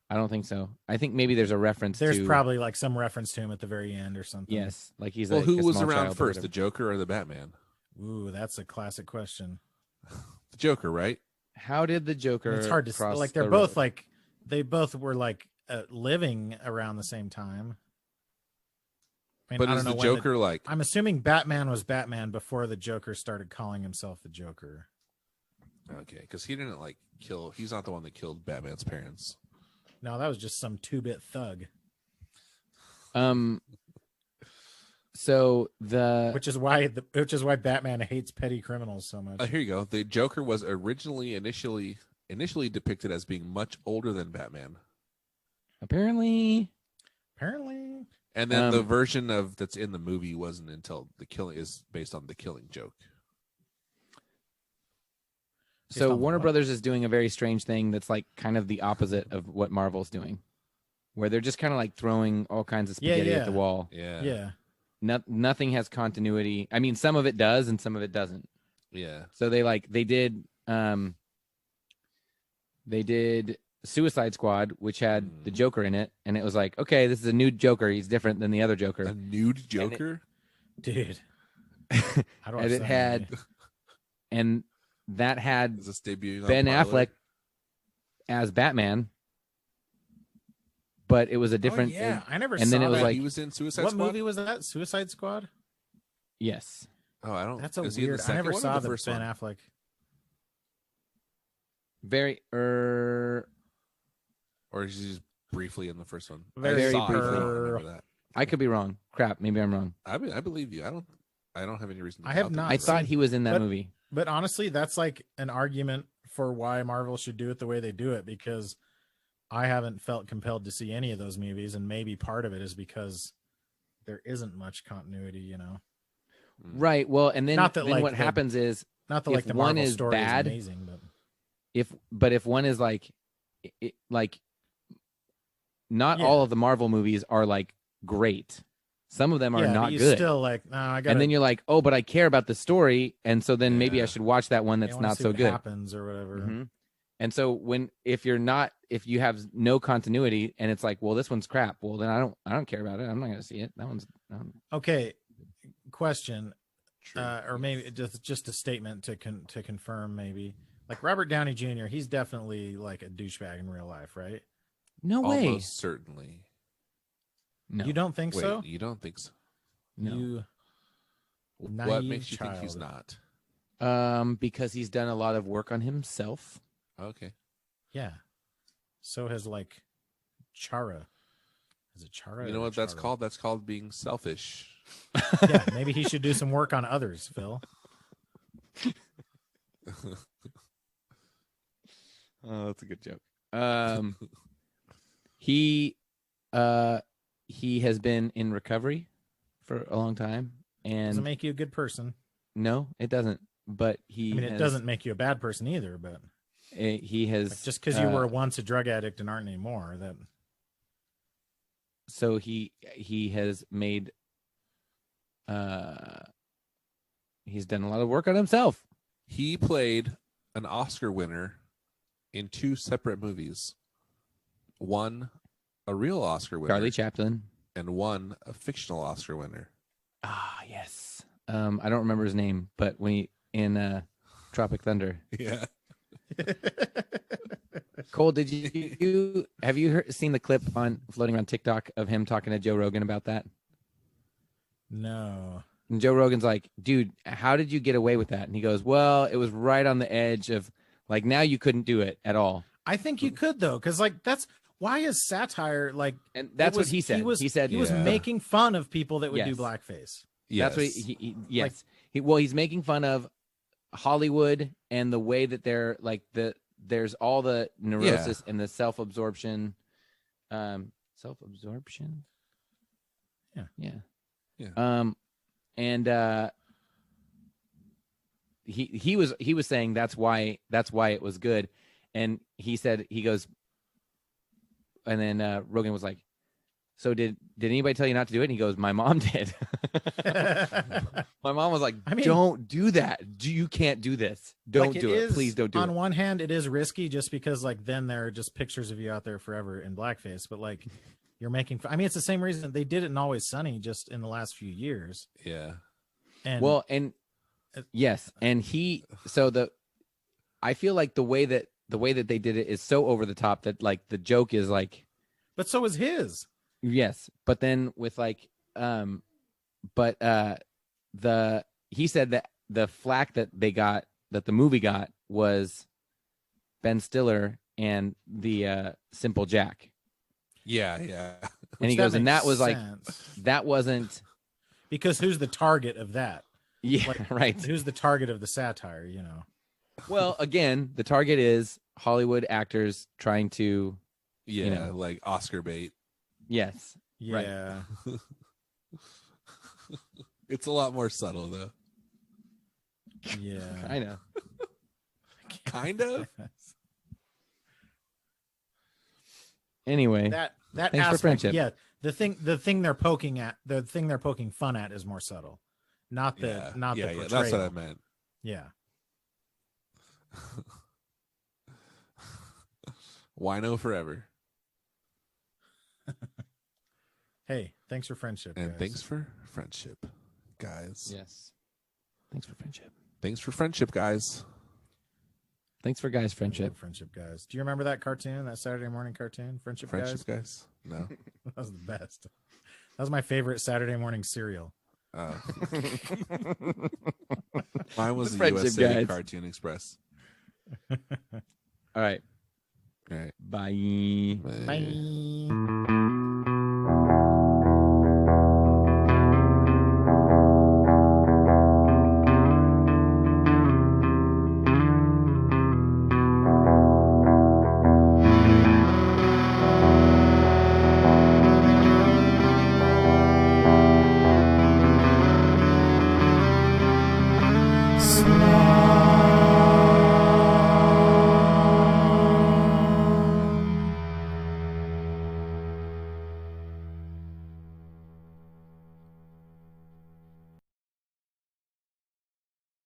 Speaker 3: I don't think so. I think maybe there's a reference
Speaker 2: There's
Speaker 3: to
Speaker 2: probably like some reference to him at the very end or something.
Speaker 3: yes, like he's
Speaker 4: Well,
Speaker 3: like
Speaker 4: who
Speaker 3: a
Speaker 4: was
Speaker 3: small
Speaker 4: around
Speaker 3: child or
Speaker 4: first, the
Speaker 3: whatever.
Speaker 4: Joker or the Batman?
Speaker 2: Ooh, that's a classic question.
Speaker 4: The Joker, right?
Speaker 3: How did the Joker?
Speaker 2: It's hard to
Speaker 3: cross
Speaker 2: like. They're
Speaker 3: the
Speaker 2: both
Speaker 3: road?
Speaker 2: like they both were like living around the same time. I mean,
Speaker 4: But
Speaker 2: I
Speaker 4: is
Speaker 2: don't know
Speaker 4: the
Speaker 2: when
Speaker 4: Joker like?
Speaker 2: I'm assuming Batman was Batman before the Joker started calling himself the Joker.
Speaker 4: Okay, because he didn't like kill. He's not the one that killed Batman's parents.
Speaker 2: No, that was just some 2-bit thug,
Speaker 3: So the
Speaker 2: which is why Batman hates petty criminals so much.
Speaker 4: Here you go. The Joker was originally initially depicted as being much older than Batman,
Speaker 3: apparently
Speaker 2: Apparently,
Speaker 4: and then the version of that's in the movie wasn't until the killing is based on the Killing Joke.
Speaker 3: so
Speaker 2: on
Speaker 3: Warner
Speaker 2: what?
Speaker 3: Brothers is doing a very strange thing that's like kind of the opposite of what Marvel's doing, where they're just kind of like throwing all kinds of spaghetti at the
Speaker 2: yeah.
Speaker 3: wall.
Speaker 2: yeah.
Speaker 3: Nothing has continuity. I mean, some of it does and some of it doesn't.
Speaker 4: Yeah.
Speaker 3: So they did Suicide Squad, which had the Joker in it, and it was like, okay, this is a new Joker. He's different than the other Joker.
Speaker 4: A nude Joker?
Speaker 2: Dude. How do I
Speaker 3: And it
Speaker 2: say
Speaker 3: had,
Speaker 2: that?
Speaker 3: and that had
Speaker 4: Is this debuting on
Speaker 3: Ben
Speaker 4: Parler?
Speaker 3: Affleck as Batman, but it was a different.
Speaker 2: Oh, yeah, I never
Speaker 3: and
Speaker 2: saw
Speaker 3: then it was
Speaker 2: that.
Speaker 3: like-
Speaker 4: he was in Suicide
Speaker 2: What
Speaker 4: Squad?
Speaker 2: movie was that? Suicide Squad?
Speaker 3: Yes,
Speaker 4: Oh, I don't.
Speaker 2: That's a
Speaker 4: is he in the
Speaker 2: weird. I
Speaker 4: second
Speaker 2: never
Speaker 4: one or
Speaker 2: saw
Speaker 4: the
Speaker 2: the
Speaker 4: first
Speaker 2: Ben
Speaker 4: one?
Speaker 2: Affleck.
Speaker 3: very.
Speaker 4: Or is he just briefly in the first one?
Speaker 2: Very
Speaker 4: I saw it, but I don't
Speaker 2: briefly.
Speaker 4: remember that.
Speaker 3: I could be wrong. Crap, maybe I'm wrong.
Speaker 4: I believe you. I don't have any reason. To
Speaker 2: I have
Speaker 4: doubt that.
Speaker 2: not
Speaker 3: I thought
Speaker 2: seen-
Speaker 3: he was in that
Speaker 2: but-
Speaker 3: movie.
Speaker 2: But honestly, that's like an argument for why Marvel should do it the way they do it, because I haven't felt compelled to see any of those movies, and maybe part of it is because there isn't much continuity, you know.
Speaker 3: Right. Well, and then,
Speaker 2: Not that,
Speaker 3: then
Speaker 2: like,
Speaker 3: what
Speaker 2: the-
Speaker 3: happens is
Speaker 2: Not that
Speaker 3: If
Speaker 2: like the
Speaker 3: one
Speaker 2: Marvel
Speaker 3: is
Speaker 2: story
Speaker 3: bad,
Speaker 2: is amazing, but
Speaker 3: if one is like like not
Speaker 2: Yeah.
Speaker 3: all of the Marvel movies are like great. Some of them are
Speaker 2: yeah,
Speaker 3: not
Speaker 2: but you
Speaker 3: good.
Speaker 2: still like, no, I got.
Speaker 3: And then you're like, oh, but I care about the story, and so then maybe I
Speaker 4: Yeah.
Speaker 3: should watch that one that's not so good.
Speaker 2: Happens or whatever.
Speaker 3: Mhm. And so if you have no continuity and it's like, well, this one's crap, well then I don't care about it. I'm not going to see it. That one's
Speaker 2: Okay, question,
Speaker 4: True.
Speaker 2: or maybe just a statement to confirm, maybe. Like Robert Downey Jr., he's definitely like a douchebag in real life, right?
Speaker 3: no way.
Speaker 4: Almost certainly.
Speaker 3: No.
Speaker 2: You don't think
Speaker 4: Wait,
Speaker 2: so?
Speaker 4: you don't think so?
Speaker 3: No.
Speaker 2: You
Speaker 4: What
Speaker 2: Naive
Speaker 4: makes you think he's
Speaker 2: child.
Speaker 4: not?
Speaker 3: Because he's done a lot of work on himself.
Speaker 4: Okay.
Speaker 2: Yeah. So has like Chara. Is it Chara?
Speaker 4: You know
Speaker 2: or
Speaker 4: what that's
Speaker 2: Chara?
Speaker 4: called? That's called being selfish.
Speaker 2: Yeah, maybe he should do some work on others, Phil.
Speaker 3: Oh, that's a good joke. He has been in recovery for a long time, and
Speaker 2: Doesn't make you a good person.
Speaker 3: no, it doesn't. But
Speaker 2: I mean, it doesn't make you a bad person either, but
Speaker 3: He has
Speaker 2: like, just because you were once a drug addict and aren't anymore, that
Speaker 3: so he has made he's done a lot of work on himself.
Speaker 4: He played an Oscar winner in 2 separate movies. One, a real Oscar winner,
Speaker 3: Charlie Chaplin.
Speaker 4: and one, a fictional Oscar winner.
Speaker 3: Ah, yes. I don't remember his name, but when he in Tropic Thunder.
Speaker 4: Yeah.
Speaker 3: Cole, did you have you seen the clip on floating around TikTok of him talking to Joe Rogan about that?
Speaker 2: no.
Speaker 3: And Joe Rogan's like, dude, how did you get away with that? And he goes, well, it was right on the edge of like, now you couldn't do it at all.
Speaker 2: I think you could though, because like that's why is satire like?
Speaker 3: And that's
Speaker 2: it was-
Speaker 3: what he said. He said
Speaker 2: he was
Speaker 4: Yeah.
Speaker 2: making fun of people that would do
Speaker 3: Yes.
Speaker 2: blackface.
Speaker 3: that's what yes. He's making fun of Hollywood and the way that they're like there's all the neurosis and the self-absorption. Self-absorption?
Speaker 2: Yeah.
Speaker 3: Yeah. And he was saying that's why it was good. And he said, he goes, and then Rogan was like, so did anybody tell you not to do it? And he goes, my mom did. My mom was like,
Speaker 2: I mean-
Speaker 3: don't do that. You can't do this. Don't
Speaker 2: Like,
Speaker 3: do it.
Speaker 2: is-
Speaker 3: Please don't do
Speaker 2: on
Speaker 3: it.
Speaker 2: one hand, it is risky just because like then there are just pictures of you out there forever in blackface, but like you're making. I mean, it's the same reason they did it in Always Sunny just in the last few years.
Speaker 4: Yeah.
Speaker 2: And
Speaker 3: Well, and yes. And I feel like the way that the way that they did it is so over the top that like the joke is like,
Speaker 2: But so is his.
Speaker 3: yes, but then with like but he said that the flack that the movie got was Ben Stiller and the Simple Jack.
Speaker 5: Yeah.
Speaker 3: And he
Speaker 2: That
Speaker 3: goes, and that
Speaker 2: makes
Speaker 3: was like,
Speaker 2: sense.
Speaker 3: that wasn't,
Speaker 2: Because who's the target of that?
Speaker 3: yeah,
Speaker 2: Like,
Speaker 3: right.
Speaker 2: Who's the target of the satire, you know?
Speaker 3: Well, again, the target is Hollywood actors trying to,
Speaker 4: Yeah,
Speaker 3: You know.
Speaker 4: like Oscar bait.
Speaker 3: yes. Right.
Speaker 2: Yeah.
Speaker 4: It's a lot more subtle though.
Speaker 2: Yeah.
Speaker 3: I know.
Speaker 4: Kind of.
Speaker 3: Anyway,
Speaker 2: that
Speaker 3: Thanks for
Speaker 2: aspect,
Speaker 3: friendship.
Speaker 2: yeah. The thing they're poking fun at is more subtle. Not the
Speaker 4: Yeah.
Speaker 2: not
Speaker 4: yeah,
Speaker 2: the
Speaker 4: yeah.
Speaker 2: portrayal.
Speaker 4: That's what I meant.
Speaker 2: Yeah.
Speaker 4: Wino forever.
Speaker 2: Hey, thanks for friendship.
Speaker 4: And
Speaker 2: guys.
Speaker 4: thanks for friendship, guys.
Speaker 3: yes. Thanks for friendship.
Speaker 4: Thanks for friendship, guys.
Speaker 3: Thanks for guys'
Speaker 2: Thanks for
Speaker 3: friendship.
Speaker 2: friendship, guys. Do you remember that cartoon, that Saturday morning cartoon, Friendship,
Speaker 4: Friendship,
Speaker 2: Guys?
Speaker 4: guys. No.
Speaker 2: That was the best. That was my favorite Saturday morning cereal.
Speaker 4: Oh. Mine was the
Speaker 3: Friendship,
Speaker 4: USA
Speaker 3: guys.
Speaker 4: Cartoon Express.
Speaker 3: All right.
Speaker 4: All right.
Speaker 3: Bye.
Speaker 2: Bye.
Speaker 6: Slow